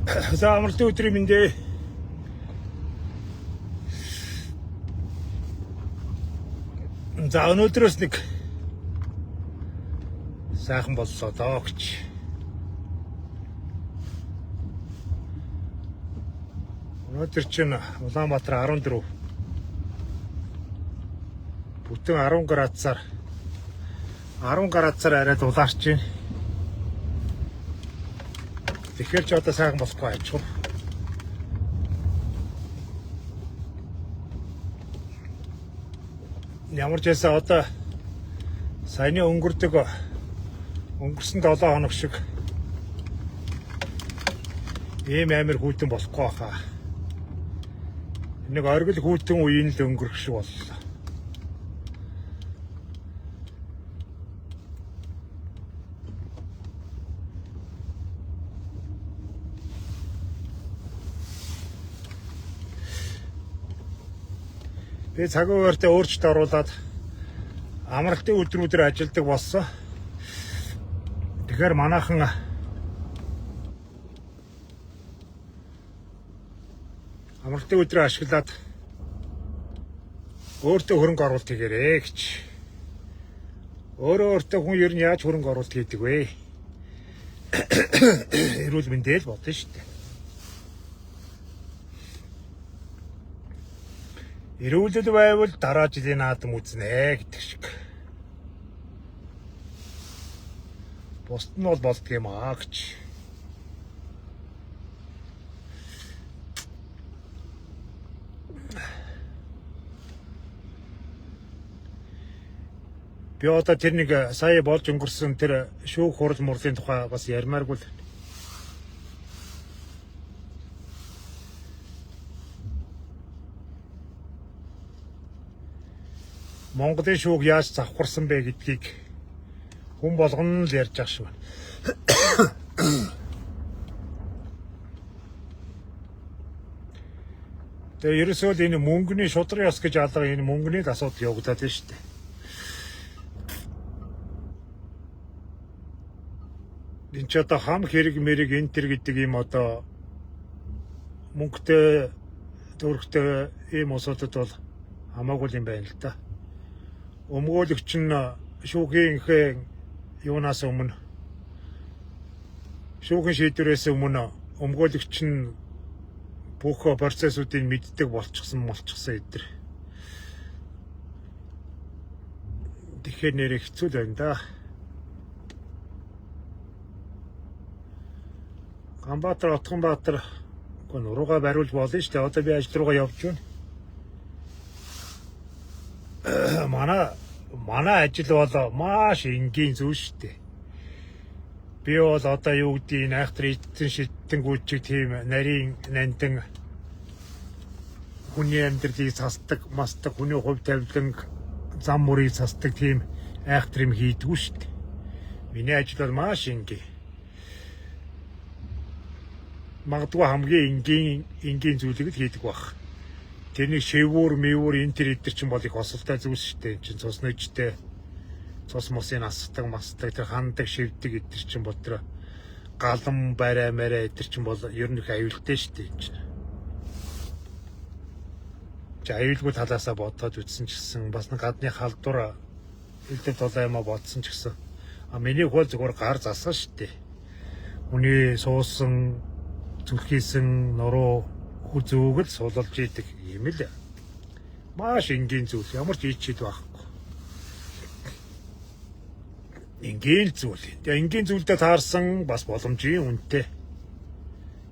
За амралтын өдрийн мэндэ. За өнөөдрөөс нэг сайхан боллоо доо гэж. Өнөөдөр чинь Улаанбаатар 14. Бүтэн 10 градусаар арайд улаарч байна. Тэгэхээр ч одоо сайхан болохгүй ачгүй. Ямар ч байсан одоо саяны өнгөрсөн 7 хоног шиг ийм амир хүйтэн болохгүй хаа. Нэг оргил хүйтэн үеийн л өнгөрөх шиг боллоо. Би цаг үеэртээ өөрчлөлт оруулаад амралтын өдрүүдээр ажилладаг болсон. Тэгэхээр манайхан амралтын өдрөө ашиглаад өөртөө хөрөнгө оруулалт хийгээрэй гэж. Өөртөө хүн ер нь яаж хөрөнгө оруулалт хийдэг вэ? Эрүүл мэндэл бодно шүү дээ. Эрүүлэл байвал дараа жилийн наадам үзнэ гэдэг шиг. Бусд нь бол болдго юм аа гэж. Би одоо тэр нэг сая болж өнгөрсөн тэр шүүх хурал мурлын тухай бас ярмааргүй л. Монголын шүүх яаж завхарсан бэ гэдгийг хүн болгоно л ярьж ах шиг байна. Тэгээ ерөөсөө л энэ мөнгөний шудрын ёс гэж алга энэ мөнгөний л асуудал явагдаад байна шүү дээ. Энд ч одоо хам хэрэг мэрэг энтер гэдэг юм одоо мөнгөтэй төгрөгтэй ийм асуудал бол хамаагүй юм байна л да. Өмгөөлөгч нь шүүхийнхээ юунаас өмнө шүүхийн шийдвэрээс өмнө өмгөөлөгч нь бүх процессуудыг мэддэг болчихсон эдэр. Тэгэхээр нэр хэцүү л байна да. Ганбаатар, Отгонбаатар нуруугаа бариулж болно шүү дээ. Одоо би ажил руугаа явж байна. Манай ажил бол маш энгийн зүйл шүү дээ. Би бол одоо юу гэдгийг найхтар эдсэн шидэнгүүчиг тийм нарийн нандин хүний амьдралыг цасдаг, масдаг, хүний хувь тавиланг зам мөрийг цасдаг тийм айхтар юм хийдгүү шүү дээ. Миний ажил бол маш энгийн. Магадгүй хамгийн энгийн зүйлийг л хийдэг баг. Тэрний шивүүр, мэвүүр, эдэр чинь бол их осолтой зүйл шүү дээ. Чин цус нөжтэй, цус мосын асдаг, тэр хандаг, шивдэг эдэр чинь бол тэр галан барай мэрэ эдэр чинь бол ер нь их аюултай шүү дээ. Аюулгүй талаасаа бодоод үтсэн ч гэсэн бас нэг гадны халдвар элдв толоо юм бодсон ч гэсэн. Миний хөл зүгээр гар засаа шүү дээ. Хүний суусан, зүрхийсэн нуруу хүзүүгэл суулж идэг юм л. Маш энгийн зүйл. Ямар ч ичээд байхгүй. Энгийн зүйл. Тэгээ энгийн зүйлдээ таарсан бас боломжийн үнэтэй.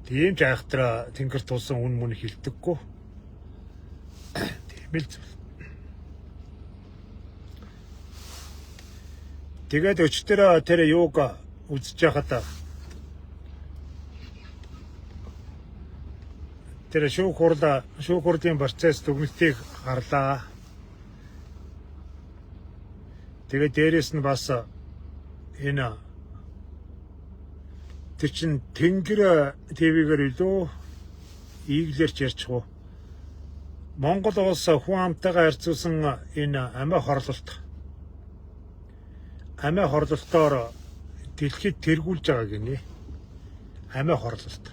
Тийм ч айхтар тэнгэр тулсан үн мөн хилдэггүй. Тийм л зүйл. Тэгээд өчтөр тэр юуг үзэж байхад тэр шүүх хурлын процесс дүгнэлтийг харлаа. Тэгээд дээрэс нь бас энэ тэр чин Тэнгэр ТV-гээр илүү ийглэрч ярьчих уу. Монгол улс хүн амтайгаа харьцуулсан энэ амиа хорлолтоор дэлхийд тэргүүлж байгаа гинэ. Амиа хорлолт.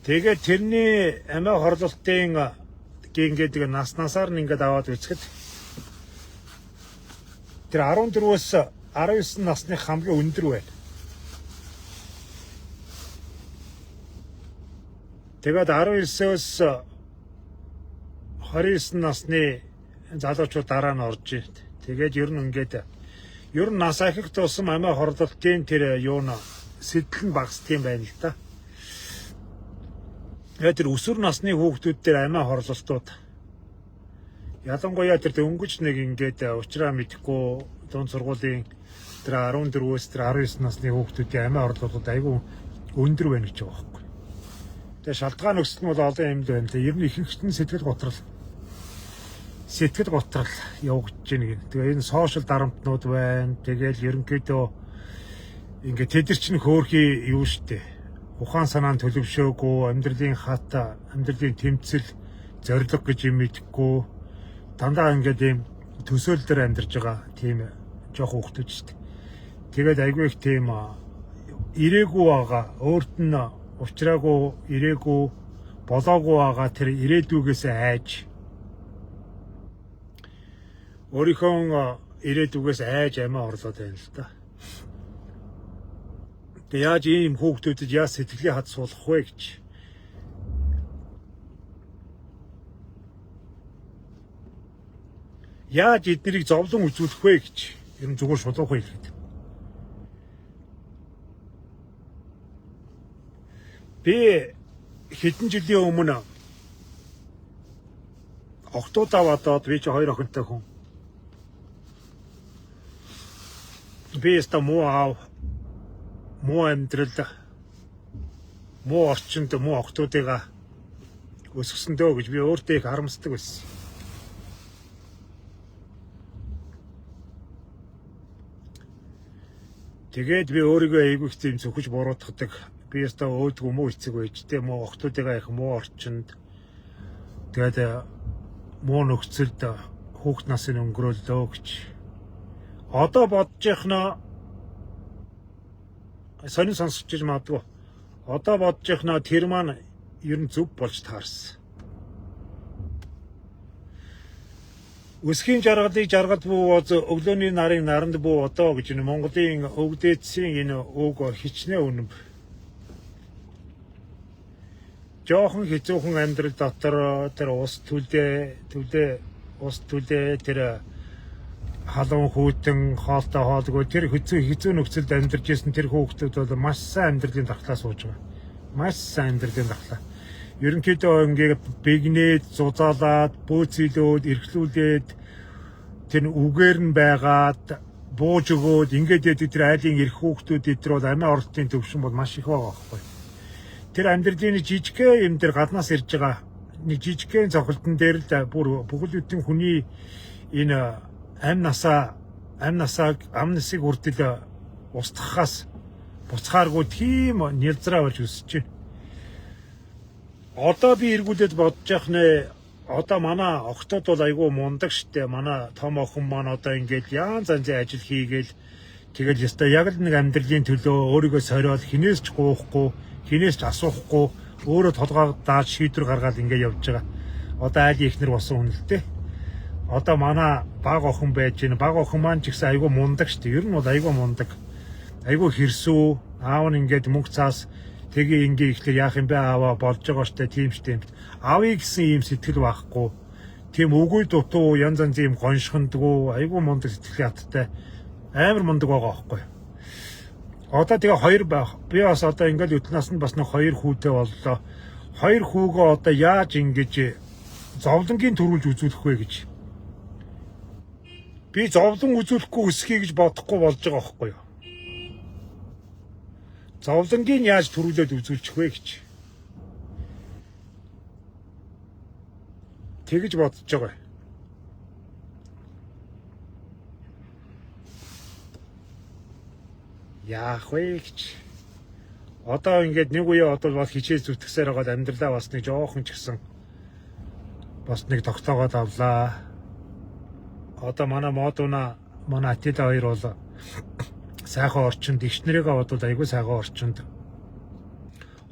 Тэгээд тэрний амиа хорлолтын ингээд наснасаар нь ингээд аваад үзэхэд тэр 14-өөс 19 насны хамгийн өндөр байна. Тэгээд 19-өөс 29 насны залуучууд дараа нь орж ийн. Тэгээд ер нь ингээд ер нь нас ахих тусам амиа хорлолтын тэр юуна сэтэл нь багасдаг юм байна л да. Тэгээд тэр өсвөр насны хүүхдүүд дээр амиа хорлолтууд ялангуяа тэр дөнгөж нэг ингээд уучраа мэдхгүй дунд сургуулийн тэр 14-өөс тэр 19 насны хүүхдүүдийн амиа хорлолтууд айгүй өндөр байна гэж байгаа байхгүй. Тэгээ шалтгаан өсөлт нь бол олон юм л байна л. Ер нь ихэнх нь сэтгэл готрал явагдаж байна гэх. Тэгээ энэ сошиал дарамтнууд байна. Тэгээл ерөнхийдөө ингээд тэд чинь хөөрхий юу штэ. Ухаан санаанд төлөвшөөгүй, амьдралын хат, амьдралын тэмцэл, зориг гэж юм мэдхгүй. Дандаа ингээд ийм төсөөл дээр амьдарч байгаа тийм жоох хүүхдүүд штэ. Тэгээд айгүй их тийм ирээгүй байгаа. Өөрт нь учраагүй, ирээгүй, болоогүй байгаа тэр ирээдүгээс айж өөрийнхөө ирээдүгээс айж амиа орлоод байна л да. Тэгээ яаж ийм хүүхдүүдэд яаж сэтгэлийн хад суулгах вэ гэж. Яаж эднийг зовлон үзүүлэх вэ гэж ер нь зүгээр шулуух вэ гэхэд. Би хэдэн жилийн өмнө октоудаа бодоод би чи 2 охинтой хүн. Би яста муу аав, муу амьдрал, муу орчинд муу октоудыгаа өсгсөндөө гэж би өөртөө их харамсдаг байсан. Тэгээд би өөрийгөө айгүй их тийм зөвхөж буруутгадаг. Би яста өөдгөө муу эцэг байж тэ муу октоудыгаа их муу орчинд тэгээд муу нөхцөлд хүүхд насны өнгөрөөлөө гэж. Одоо бодож яхна сонин сонсож магадгүй. Одоо бодож яхна тэр маань ер нь зөв болж таарсан. Өсхийн жаргалыг жаргал буу өглөөний нарын наранд буу одоо гэж Монголын өвгдээдсийн энэ үг хичнээн үнэн. Жохон хэцүүхэн амьдрал дотор тэр ус түлээ тэр халуун хүйтэн хоолтой хоолгүй тэр хэцүү нөхцөлд амьдарч ирсэн тэр хүүхдүүд бол маш сайн амьдралын дархлаа сууж байгаа. Маш сайн амьдралын дархлаа. Ерөнхийдөө ингээд бигнээд, зузаалаад, бөөцөлөөд, эрхлүүлээд тэр үгээр нь байгаад бууж өгөөд ингээд тэр айлын эрх хүүхдүүд эдгээр бол амиа орлтын төвшин бол маш их байгаа байхгүй. Тэр амьдралын жижигхэн юм дээр гаднаас ирж байгаа нэг жижигхэн цохилтон дээр л бүр бүхэл бүтэн хүний энэ амнасыг хүртэл устгахаас буцхааргүй тийм нэлзраа болж өсөж байна. Одоо би эргүүлээд бодож яхнэ одоо манай охтод бол айгүй мундаг штэ. Манай том охин маань одоо ингээд янз янзын ажил хийгээл тэгэл ёстой яг л нэг амьдралын төлөө өөрийгөө сориод хинээс ч гоохгүй, хинээс ч асуухгүй өөрөө толгойд дааж шийдвэр гаргаад ингээд явж байгаа. Одоо айлын ихнэр болсон хүн л дээ. Одоо манай баг охин байж гин баг охин маань ч гэсэн айгүй мундаг штэ. Ер нь бол айгүй мундаг. Айгүй хэрсүү. Аав нь ингээд мөнгө цаас тэгээ ингээ ихлээр яах юм бэ ааваа болж байгаа штэ тийм штэ. Аавыг гэсэн ийм сэтгэл байхгүй. Тийм үгүй дутуу янз янзын юм гоншхондгоо айгүй мундаг сэтгэлийн хаттай амар мундаг байгаа байхгүй. Одоо тэгээ хоёр байх. Би бас одоо ингээл өднөөс нь бас нэг хоёр хүүтэй боллоо. Хоёр хүүгөө одоо яаж ингэж зовлонгийн төрүүлж үзүүлэх вэ гэж. Би зовлон үзүүлэхгүй өсгий гэж бодохгүй болж байгаа байхгүй юу. Зовлонгийн яаж төрүүлээд үзүүлчих вэ гэж. Тэгэж бодож байгаа. Яах вэ гэж. Одоо ингээд нэг үе одоо бол хичээл зүтгэсээр байгаа амьдралаа бас нэг жоохон ч гэсэн бас нэг тогтоогоод авлаа. Одоо манай модуна манай Атила хоёр бол сайхан орчинд дикшнэрийгээ бодвол айгүй сайхан орчинд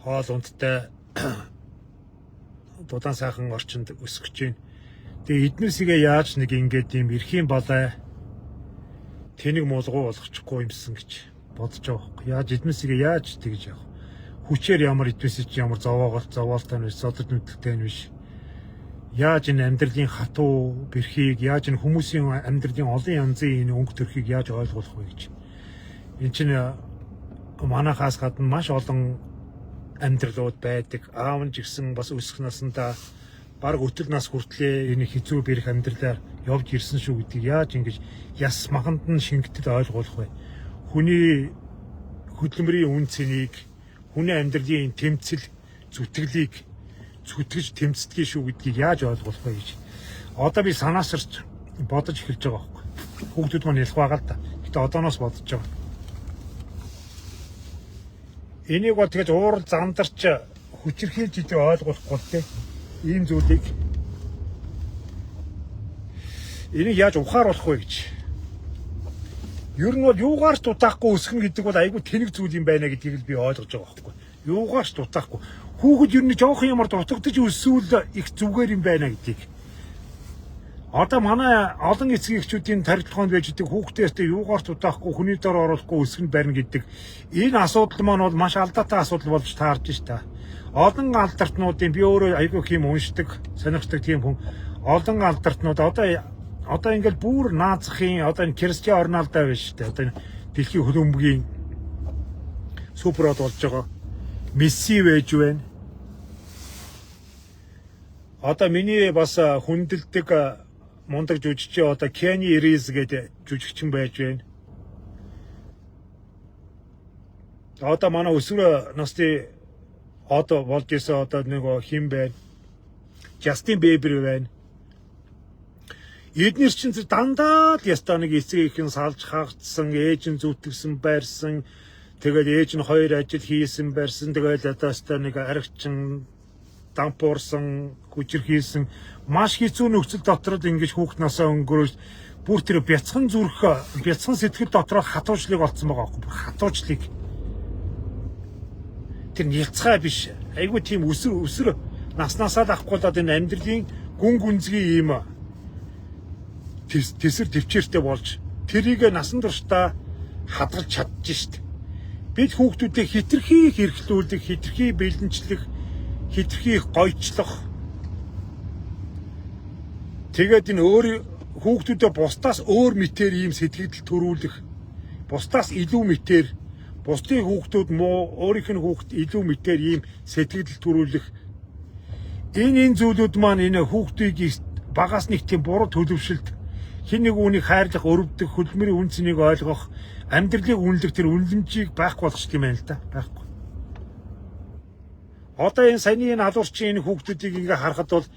хоол ундтай дулаан сайхан орчинд өсгөж байна. Тэгээ эднээсгээ яаж нэг ингээд юм эрхийн балай тэнэг муулгуу болгочихгүй юмсан гэж бодож байгаа байхгүй. Яаж эднээсгээ яаж тэгж яах. Хүчээр ямар эднээс чи ямар зовоолтой нь биш, зодод нүдэлтэй нь биш. Яаж энэ амьдралын хатуу бэрхийг, яаж энэ хүмүүсийн амьдралын олон янзын энэ өнгө төрхийг яаж ойлгох вэ гэж. Энэ чинь манайхаас гадна маш олон амьдралууд байдаг. Аав нь ч гэсэн бас өсөх наснда баг өтөл нас хүртлээр энэ хэцүү бэрх амьдралаар явж ирсэн шүү гэдгийг яаж ингэж яс маханд нь шингэтэд ойлгох вэ? Хүний хөдөлмөрийн үн цэнийг, хүний амьдралын тэмцэл, зүтгэлийг зүтгэж тэмцдгийг шүү гэдгийг яаж ойлгох вэ гэж. Одоо би санаасарч бодож эхэлж байгаа байхгүй. Хүүхдүүд маань ялах байгаа л да. Гэтэ одооноос бодож байгаа. Энийг бол тэгэж уурал зандарч хүчирхийлж идэ ойлгохгүй л те. Ийм зүйлийг энийг яаж ухааруулах вэ гэж. Ер нь бол юугаар ч дутаахгүй өсгөн гэдэг бол айгүй тэнэг зүйл юм байна гэдгийг л би ойлгож байгаа байхгүй. Юугаар ч дутаахгүй. Хүүхэд ер нь жоохон ямар дутагдаж өсвөл их зүгээр юм байна гэдгийг. Одоо манай олон эцэг эхчүүдийн тарилгоонд байж идэг хүүхдээсээ юугаар ч дутаахгүй хүний дор оруулахгүй өсгөн барина гэдэг энэ асуудал маань бол маш алдаатай асуудал болж таарж шээ. Олон алдартнуудын би өөрөө айгүй хэм уншдаг, сонирхдаг тийм хүн. Олон алдартнууд одоо ингээл бүр наазахын одоо энэ Кристиано Роналдо байна шүү дээ. Одоо дэлхийн хөлбөмбөгийн суперод болж байгаа. Месси байж байна. Одоо миний бас хүндэлдэг мундаг жүжигч одоо Кени Риз гэдэг жүжигчин байж байна. Одоо манай өсвөр насны одоо болж исэн одоо нэг хим байна. Justin Bieber байна. Эднэр чинь дандаа л ястаа нэг эцэг ихэн салж хаагцсан, ээж нь зүтгэсэн байрсан. Тэгээд ээж нь хоёр ажил хийсэн байрсан. Тэгээд одоо ястаа нэг аригчин дампуурсан, хүчирхийлсэн маш хэцүү нөхцөл дотор л ингэж хүүхд насаа өнгөрөөж бүр тэр бяцхан сэтгэл дотор хатуужлыг олцсон байгаа байхгүй. Хатуужлыг. Тэр нялцгай биш. Айгуу тийм өсөр наснасаа л авахгүй л энэ амьдралын гүн гүнзгий юм тэсэр төвчээртэй болж тэрийг насан туршдаа хадгалж чадчих штт. Бид хүүхдүүдээ хитрхи хэрэглүүлдэг, хитрхи бэлэнчлэх, хитрхи гойчлох. Тэгээд энэ өөр хүүхдүүдэд бусдаас өөр мэтээр ийм сэтгэл төрүүлэх, бусдаас илүү мэтээр, бусдын хүүхдүүд муу, өөрийнх нь хүүхд илүү мэтээр ийм сэтгэл төрүүлэх. Энэ зүйлүүд маань энэ хүүхдийг багаас нэг тийм буруу төлөвшөлт, хин нэг үүнийг хайрлах, өрөвдөх, хөдөлмөрийн үн цэнийг ойлгох, амьдралыг үнэлэх тэр үнэлэмжийг байхгүй болгочих юм байна л да. Байхгүй. Одоо энэ саяны энэ алуурчин энэ хүүхдүүдийг ингээ харахад бол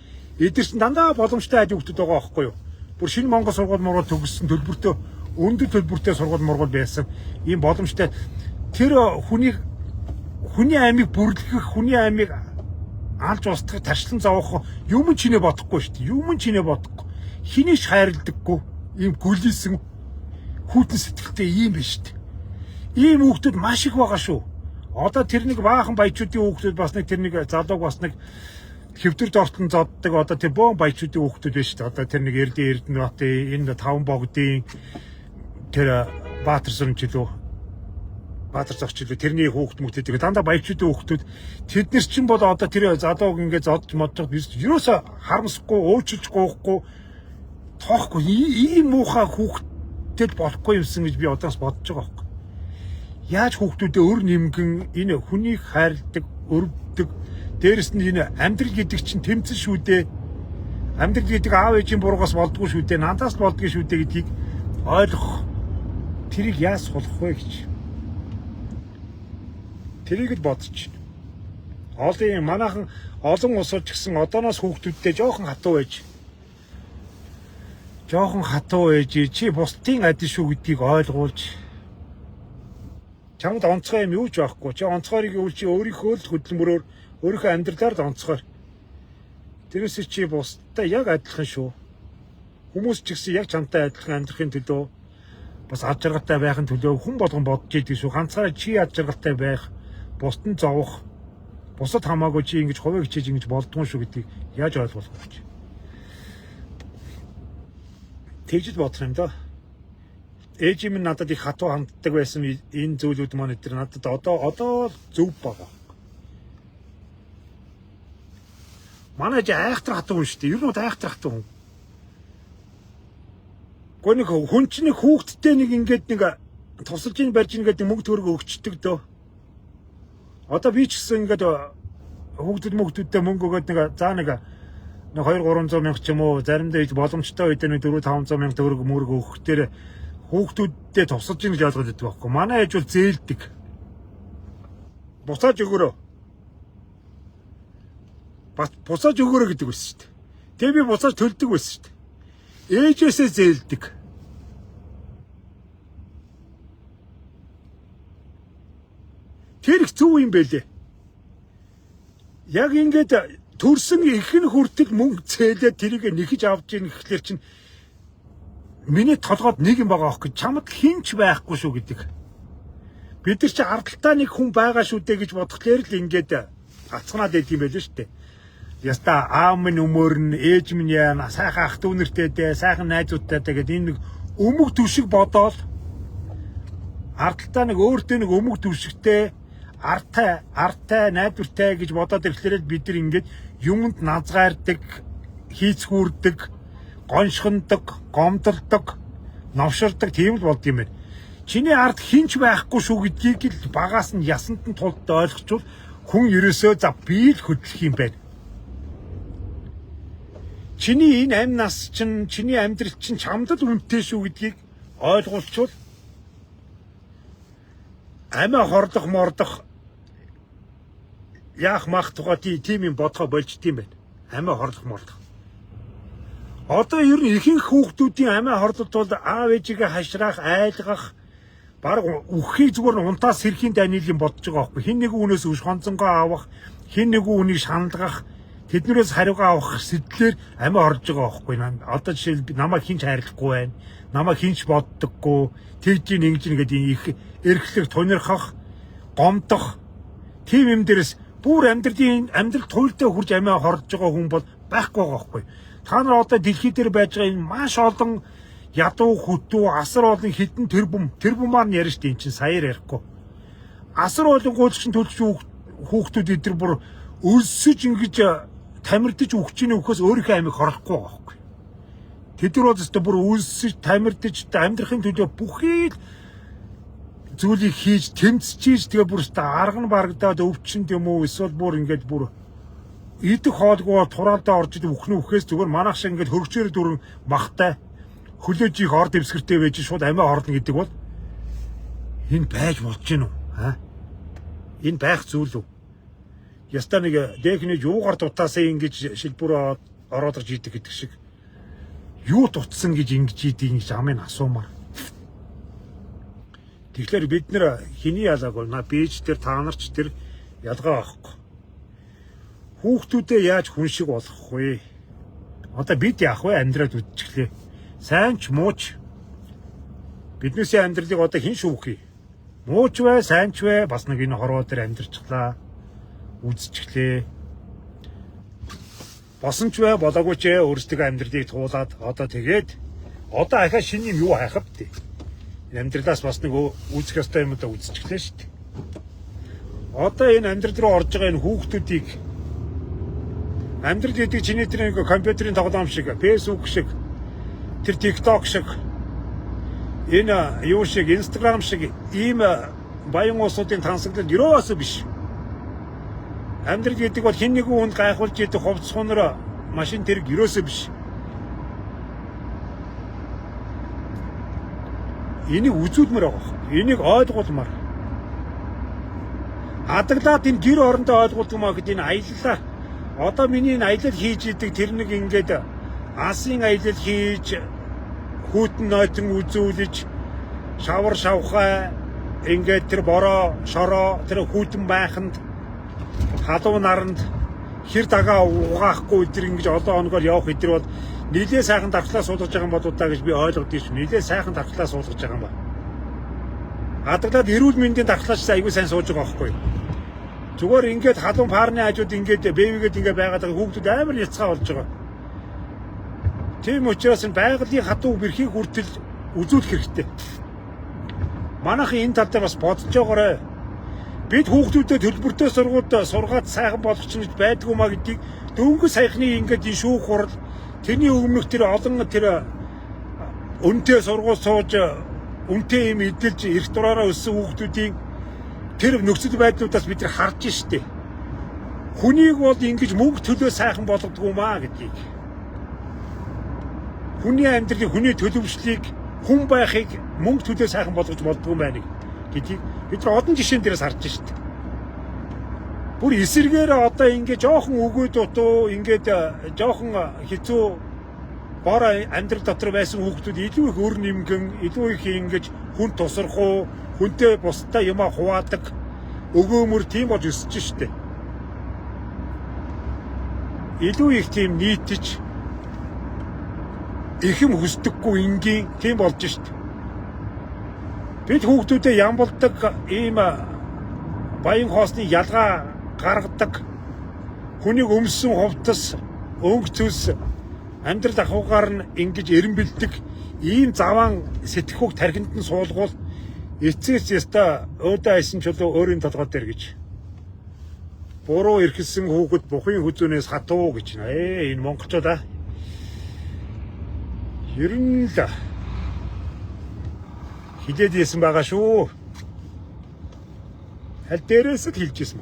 эдгээр чинь дандаа боломжтой аji хүүхдүүд байгаа байхгүй юу? Бүр шинэ Монгол сургууль мургуул төгссөн төлбөртөө өндөр төлбөртэй сургууль байсан. Ийм боломжтой тэр хүний амийг бүрлгэх, хүний амийг алж устгах, тарчлан зовоох юм чинээ бодохгүй шүү дээ. Юм чинээ бодохгүй. Хинийч хайрладаггүй. Ийм гүлийсэн хүүтэн сэтгэлтэй ийм биш шүү дээ. Ийм хүүхдүүд маш их байгаа шүү. Одоо тэр нэг баахан баячуудын хүүхдүүд бас нэг тэр нэг залууг бас нэг хэвтэр дортон зоддаг одоо тэр бөөн баячуудын хүүхдүүд байна шүү дээ. Одоо тэр нэг Эрдэнэбатын энэ 5 богдын тэр Баатар зогчлоо тэрний хүүхд мөтөдөг дандаа баячуудын хүүхдүүд тэднэр чинь бол одоо тэр залууг ингээд зодж модж биш ерөөсө харамсахгүй өөчилж гоохгүй тоохгүй ийм муухай хүүхдэд болохгүй юмсан гэж би одоос бодож байгаа байхгүй. Яаж хүүхдүүдэд өр нэмгэн энэ хүнийг хайрладаг, өрөвддөг, дээрэс нь энэ амьдрал гэдэг чинь тэмцэл шүү дээ. Амьдрал гэдэг аав ээжийн буруугаас болдгоо шүү дээ. Надаас болдгоо шүү дээ гэдгийг ойлгох. Тэрийг яаж сулах вэ гэж. Тэрийг л бодож байна. Манайхан олон улсууд ч гэсэн одооноос хүүхдүүдтэй жоохон хатуу байж чи бусдын адил шүү гэдгийг ойлгуулж чамд онцгой юм юу ч байхгүй. Чи онцгойрыг үл чи өөрийнхөө л хөдөлмөрөөр өөрийнхөө амьдралаар л онцгой. Тэрээс чи бусдтай яг адилхан шүү. Хүмүүс ч гэсэн яг чамтай адилхан амьдрахын төлөө бас аж аргалтай байхын төлөө хүн болгон бодож идэг шүү. Ганцаараа чи аж аргалтай байх, бусдын зовох, Бусад хамаагүй чи ингэж хуваа хичээж ингэж болдгоо шүү гэдгийг яаж ойлгох вэ гэж. Тэгж бодох юм да. Ээж минь надад их хатуу ханддаг байсан энэ зүйлүүд маань өдр надад одоо зөв байгаа. Манай ээж айхтар хатуу хүн шүү дээ. Ер нь айхтар хатуу хүн. Гүн нэг хүн чинь хүүхдтэй нэг ингээд нэг тусалж ийн барьж ийн гэдэг мөнгө төгрөг өгчдөг дөө. Одоо би ч гэсэн ингээд хүүхдүүдтэй мөнгө өгөөд нэг заа нэг 200-300 мянга ч юм уу заримдаа их боломжтой үед нэг 400-500 мянга төгрөг мөрөг өгөхдөө хүүхдүүдтэй тусалж ийн гэж ойлгоод байдаг байхгүй. Манай ээж бол зээлдэг. Буцааж өгөөрөө. Буцааж өгөөрөө гэдэг байсан шүү дээ. Тэгээ би буцааж төлдөг байсан шүү дээ. Ээжээсээ зээлдэг. Тэр их зөв юм байлээ. Яг ингээд төрсөн ихэнх хүртэл мөнгө зээлээ тэрийг нэхэж авч ийн гэхлээр чинь миний толгойд нэг юм байгаа аахгүй чамд хинч байхгүй шүү гэдэг. Бид нар чи ардталтаа нэг хүн байгаа шүү дээ гэж бодхолоор л ингээд гацхнаад байт юм байлээ шүү дээ. Яста аав минь өмөрн ээж минь яана сайхан ах дүү нэртэй дээ сайхан найзуудтай гэдэг энэ нэг өмг түшиг бодоол ардталтаа нэг өөртөө нэг өмг түшигтэй артай найдвартай гэж бодоод ирэхлээр бид нар ингээд юмд назгаардаг хийцгүүрдэг гоншхондог гомдолдог новширдаг тийм л болд юм байна. Чиний ард хинч байхгүй шүү гэдгийг л багаас нь ясанд нь тулд ойлгочвол хүн ерөөсөө за би л хөдлөх юм байна. Чиний энэ амь нас чинь чиний амьдрал чинь чамд л үнэтэй шүү гэдгийг ойлгуулчвал амиа хордох мордох яах мах тухай тийм юм бодгоо болжт юм байна. Амиа хордох мордох. Одоо ер нь ихэнх хүүхдүүдийн амиа хордолт бол аав ээжигээ хашраах, айлгах, баг үххийг зүгээр нь унтаас сэрхийн данил юм бодож байгаа байхгүй. Хин нэгэн хүнээс өш хонцонгоо авах, хин нэгэн хүнийг шаналгах, тэднээс хариугаа авах сэтлэр амиа хорж байгаа байхгүй. Одоо жишээл намайг хинч хайрлахгүй байна. Намайг хинч боддоггүй. Тэгж ингэж гэдэг их эрхлэх, тунирхах, гомдох тийм юм дээрээс бүр амьдрал туйлдаа хурж амиа хорж байгаа хүн бол байхгүй байгаа байхгүй. Та нар одоо дэлхий дээр байж байгаа энэ маш олон ядуу хөтөө асар олон хідэн тэрбумаар нь ярьж тийм чинь саяар ярихгүй. Асар олон гуйлгчин төлж хүүхдүүд эдэр бүр өлсөж ингэж тамирдаж өгчний өхөөс өөрийнхөө амийг хорлохгүй байгаа байхгүй. Тэд нар бол бүр өлсөж тамирдаж амьдрахын төлөө бүхий л зүйлийг хийж тэмцэж тэгээ бүр арга нь барагдаад өвчнөд юм уу эсвэл бүр ингээд бүр идэх хоолгүй тураалдаа орж идэх өхнө өхөөс зүгээр манайх шиг ингээд хөргчээр дүрэн махтай хөлөөж их орд дэвсгэртэй байж шууд амиа хорно гэдэг бол энэ байж болж гин үү аа энэ байх зүйл үү яста нэг дэхний юугаар дутаасаа ингэж шилбүр ороод ирж идэг гэдэг шиг юу дутсан гэж ингэж идэг гэж амын асуумаар. Тэгэхээр бид нэр хэний ялгааг бол бийж тэр та нарч тэр ялгаа авахгүй. Хүүхдүүдээ яаж хүн шиг болгох вэ? Одоо бид яах вэ? Амьдраад үдчихлээ. Сайн ч мууч биднээсээ амьдралыг одоо хэн шүүхий? Мууч вэ, сайн ч вэ? Бас нэг энэ хорвоо дээр амьдрчихлаа. Үдчихлээ. Босон ч вэ, болоогүй ч өөрсдөө амьдралыг туулаад одоо тэгээд одоо ахаа шинэ юм юу хайхав дээ. Амьдралаас бас нэг үүсэх ёстой юм да үзчихлээ шүү дээ. Одоо энэ амьдрал руу орж байгаа энэ хүүхдүүдийг амьдрал гэдэг чиний тэр нэг компьютерийн тоглоом шиг, Facebook шиг, тэр TikTok шиг, энэ юу шиг, Instagram шиг ийм баян уусуудын тансаглал ерөөсөө биш. Амьдрал гэдэг бол хэн нэгэн хүнд гайхуулж идэх хувцсуунаар машин тэрэг ерөөсөө биш. Энийг үзүүлмээр байгаа. Энийг ойлгуулмаар. Адаглаад энэ гэр орондоо ойлгуулмаа гэдэг энэ аяллаа. Одоо миний энэ аялал хийж идэг тэр нэг ингээд асын аялал хийж хүүтэн нойтон үзүүлж шавар шавхаа ингээд тэр бороо шороо тэр хүүтэн байханд халуун наранд хэр дагаа угаахгүй тэр ингэж олон хоногор явах хэдэр бол нилээ сайхан дархлаа суулгаж байгаа юм болоо та гэж би ойлгодгийг шүү. Нилээ сайхан дархлаа суулгаж байгаа юм ба. Адаглаад эрүүл мэндийн дархлаач айгүй сайн сууж байгаа байхгүй. Зүгээр ингээд халуун фарны хажууд ингээд бэвигээд ингээд байгаад байгаа хүүхдүүд амар яцгаа болж байгаа. Тийм учраас байгалийн хатуу бэрхийг хүртэл үзүүлэх хэрэгтэй. Манайхан энэ тал дээр бас бодож байгаарай. Бид хүүхдүүдэд төлбөртэй сургаад сайхан болгох чинь байдгүй маа гэдгийг дөнгөж саяхны ингээд энэ шүүх хурал тэрний өмнөх тэр олон тэр үнэтэй сургууль сууж үнэтэй юм эдэлж эрх дураараа өссөн хүүхдүүдийн тэр нөхцөл байдлуудаас бид нар харж штэ. Хүнийг бол ингэж мөнгө төлөө сайхан болгодгүй маа гэдгийг. Хүний амьдралыг, хүний төлөвшлийг, хүн байхыг мөнгө төлөө сайхан болгож болдгүй байна гэдгийг бид нар одон жишээн дээрээс харж штэ. Бүр эсэргээр одоо ингэ жоохон өгөө дутуу, ингээд жоохон хэцүү бор амьдрал дотор байсан хүүхдүүд илүү их өр нэмгэн, илүү их ингэж хүн тусрах, хүнтэй бусдаа юмаа хуваадаг, өгөөмөр тийм болж өсөж штэ. Илүү их тийм нийтж ихэм хүсдэггүй энгийн тийм болж штэ. Бид хүүхдүүдэд ямбалдаг ийм баян хоосны ялгаа гаргадаг, хүнийг өмссөн хувцас, өнгө цэс амьдрал ахуйгаар нь ингэж эренбэлдэг ийм заваан сэтгэхүйг тархинд нь суулгуул эцэс яста өөдөө айсан чулуу өөрийн толгой дээр гэж. Буруу эрхэлсэн хүүхэд бухын хүзүүнээс хатуу гэж нэ. Энэ монголчууд ер нь л хилээд ийсэн байгаа шүү. Аль дээрээс л хэлж ийсэн.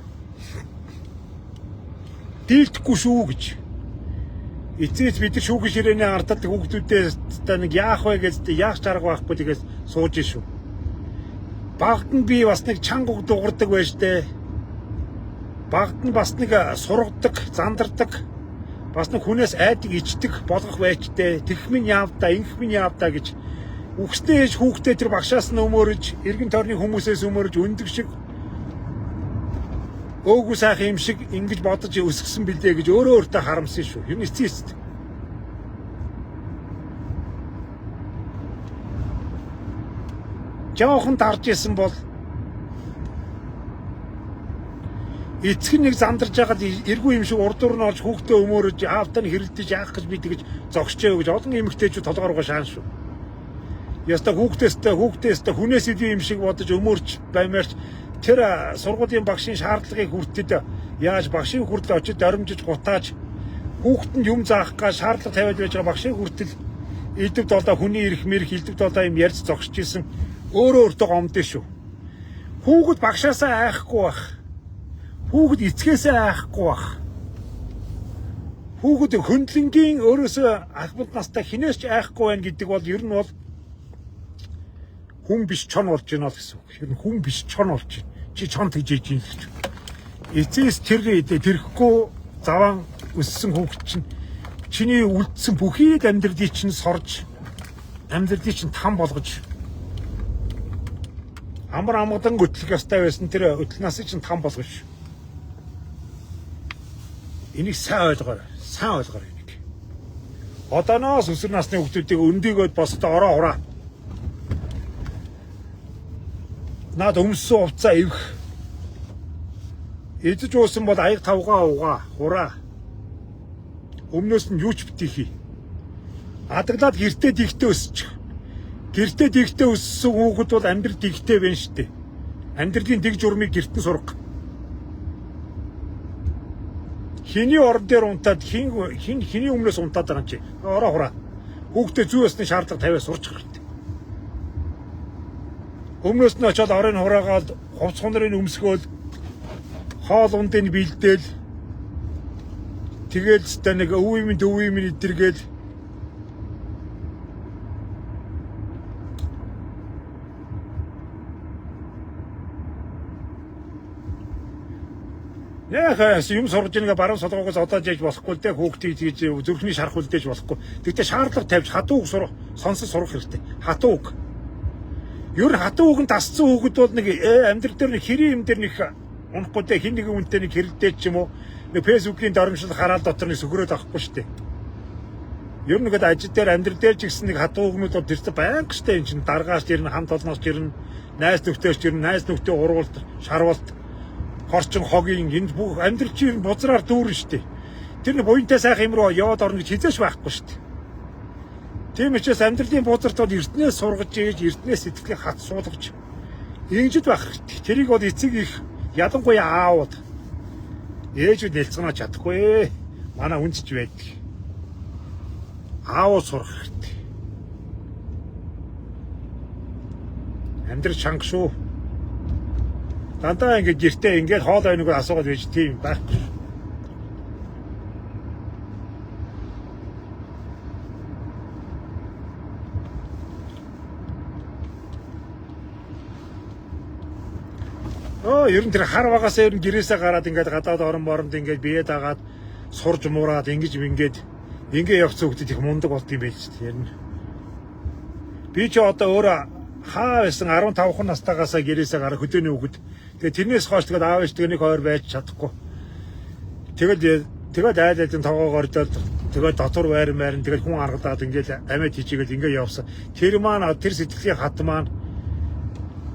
Дийлдэхгүй шүү гэж. Эцэс бид нар шүүгэн ширээний ардад хүүхдүүдээ нэг яах вэ гэж яах чарга байхгүй тэгээс сууж шүү. Багт нь би бас нэг чанга дуурдаг байж тээ. Багт нь бас нэг сургадаг, зандардаг. Бас нэг хүнээс айдаг, ичдэг болгох байж тээ. Тэгх минь яавда, ингэх минь яавда гэж үгснээ ээж хүүхдээ тэр багшаас нь өмөрөж, эргэн тойрны хүмүүсээс өмөрөж өндөг шиг өөгүй сайхан юм шиг ингэж бодож өсгсөн бэлдээ гэж өөрөө өөртөө харамсан шүү. Юу нэцээст. Жаахан дарж исэн бол эцэг нэг зандарж байгаад эргүй юм шиг урдуур нь олж хүүхдээ өмөрөж аавтаа нь хэрэлдэж яах гэж би тэгж зогсчээ гэж олон эмэгтэйчүүд толгооргоо шаан шүү. Яста хүүхдээстэй хүнээс илүү юм шиг бодож өмөрч баймаарч тэр сургуулийн багшийн шаардлагыг хүртэд яаж багшийн хүртэл очиж доримжиж гутааж хүүхдэнд юм заах га шаардлага тавиад байж байгаа багшийн хүртэл элдв долоо хүний ирэх мэрх элдв долоо юм ярьж зогсож исэн өөрөө өөртөө гомдсон шүү. Хүүхэд багшаасаа айхгүй байх. Хүүхэд эцгээсээ айхгүй байх. Хүүхэд хөндлөнгийн өөрөөсөө албад настай хинээс ч айхгүй байна гэдэг бол ер нь бол хүн биш чон болж байна л гэсэн үг. Ер нь хүн биш чон болж байна. Чи чон тэгжээж юм гэж. Эцэс тэрхгүй заван өссөн хүүхэд чинь чиний үлдсэн бүхий амьдралыг чинь сорж амьдралыг чинь там болгож амар амгадан гүтлэх ёстой байсан тэр өтлнасыг чинь там болгож энийг сайн ойлгоорой. Сайн ойлгоорой энийг. Одооноос өсвөр насны хүүхдүүдийг өндөгөөд босдоо ороо хураа. Наад өмссөн хувцаа ивэх. Эзэж уусан бол аяг тавгаа угаа хураа. Өмнөөс нь юу ч битгий хий. Адаглаад гэртээ дигтээ өсчих. Гэртээ дигтээ өссөн хүүхэд бол амьдрал дигтээ байна штэ. Амьдралын дэг журмыг гэртэн сурах. Хиний орон дээр унтаад хиний өмнөөс унтаад байгаа юм чи. Ороо хураа. Хүүхдээ зүй ёсны шаардлага тавиад сурчих хэрэгтэй. Өмнөөс нь очиод орын хураагаад хувц хонрын өмсгөөл хоол ундыг бэлдээл тэгэл ста нэг өв юм идэргээл яхаас юм сурж байгаа баруун солгоогоос одоож яж болохгүй л дээ хүүхдийг тэгж зүрхний шарах үлдээж болохгүй. Тэгтээ шаардлага тавьж хатууг сонсон сурах хэрэгтэй. Хатууг. Ер нь хатуу үгэн тасцсан хүүхэд бол нэг амьдрал дээр нэг хэрийн юм дээр нэг унахгүй дээ хин нэгэн үнтэй нэг хэрэлдээд ч юм уу нэг фэйсбүүкийн дарамжлал хараал дотор нэг сөхрөөд авахгүй шүү дээ. Ер нь гэдэг ажил дээр амьдрал дээр ч гэсэн нэг хатуу үгнүүд бол тэртээ байнг штэ энэ чинь даргааш ирнэ хамт олноос ирнэ найз нөхдөж ирнэ найз нөхдөд ургуулт шарвалт хорчин хогийн энд бүх амьдрал чинь бузраар дүүрэн штэ. Тэр нэг буянтай сайхан юм руу яваад орно гэж хизээш байхгүй штэ. Тийм учраас амьдралын бузарт бол эрдэнэс сургаж ээж, эрдэнэс сэтгэлийн хат суулгаж ингэж байх хэрэгтэй. Тэрийг бол эцэг их ялангуяа аауд ээжүүд нэлцгэнэж чадахгүй. Манай үнсэж байдаг. Аавууд сурах хэрэгтэй. Амьдрал чанга шүү. Дандаа ингэж гэртээ ингэж хоол ойныг асуугаад байж тийм байхгүй. Ер нь тэр хар багасаа ер нь гэрээсээ гараад ингээд гадаад орон боронд ингээд бие дагаад сурж муураад ингэж ингээ явц хөвгдөд их мундаг болд юм байж шүү дээ. Ер нь би ч одоо өөрөө хаа байсан 15 настайгаасаа гэрээсээ гараа хөдөөний хөвгд. Тэгээ тэрнээс хойш тэгээд аав ээж тэнийг хойр байж чадахгүй. Тэгээд айлын тоогоо гордоод тэгээд дотор байран тэгээд хүн аргалаад ингээд амьд хийчихэл ингээ явсан. Тэр маань тэр сэтгэлийн хат маань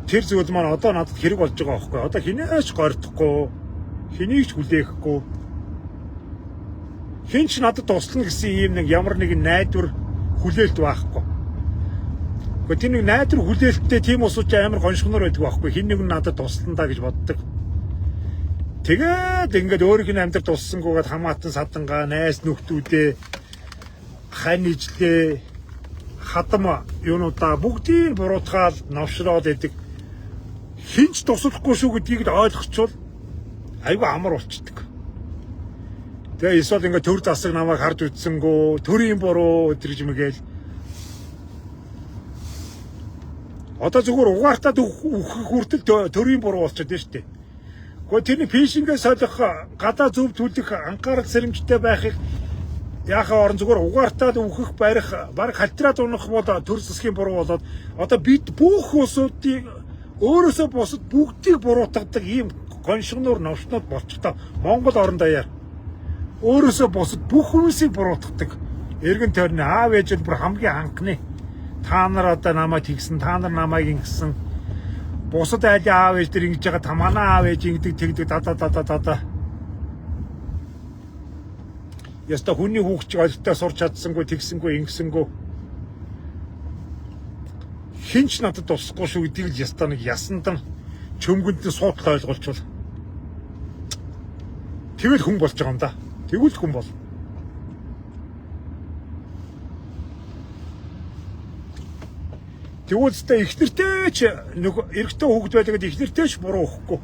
тэр зүйл маань одоо надад хэрэг болж байгаа байхгүй. Одоо хинээч гордохгүй, хэнийг ч хүлээхгүй. Хин ч надад туслана гэсэн ийм нэг ямар нэгэн найдвар хүлээлт байхгүй. Гэхдээ тэр нэг найдвар хүлээлттэй тийм усууч амар гоншгонор байдаг байхгүй. Хин нэг нь надад туслана да гэж боддог. Тэгээд ингээд өөрийнх нь амьдрал туссангүйгээд хамаатан садангаа, найс нөхдүүдээ, хань ижлээ, хадам юунуудаа бүгдийг буруутгаал навшраад идэг. Хинч туслахгүй шүү гэдгийг ойлгочвол айгүй амар болчдөг. Тэгээ эсвэл ингээд төр засаг намайг харж үтсэнгөө, төрийн буруу өдрөж мэгэл. Одоо зүгээр угаартаад үхэх хүртэл төрийн буруу болчиход байна шүү дээ. Гэхдээ тэрний фишингээ солих, гадаа зөв түлэх, анхаарал сэрэмжтэй байхыг яхаа орон зүгээр угаартаад үхэх барих, баг халтраад унах бол төр засгийн буруу болоод одоо бид бүх улсуудыг өөрөөсөө бусад бүгдийг буруутгадаг ийм гоншгоноор новшнод болчихдоо Монгол орон даяар өөрөөсөө бусад бүх хүмүүсийг буруутгадаг эргэн тойрны аав ээжүүд бүр хамгийн ханхны та нар одоо намайг тэгсэн, та нар намайг ингэсэн, бусад айлын аав ээж тэр ингэж байгаа, та манай аав ээж ингэдэг тэгдэг да. Яста хүний хүүхч олттой сурч чадсангүй, тэгсэнгүй, ингэсэнгүй. Хинч надад тусахгүй шүү гэдгийг л яста нэг ясандан чөмгөнд нь суудлаа ойлгуулчвал тэгвэл хүн болж байгаа юм да. Тэгвэл хүн бол. Тэгвэл ихнэртэй ч эрэгтэй хүүхэд байдаг ихнэртэй ч буруу өгөхгүй.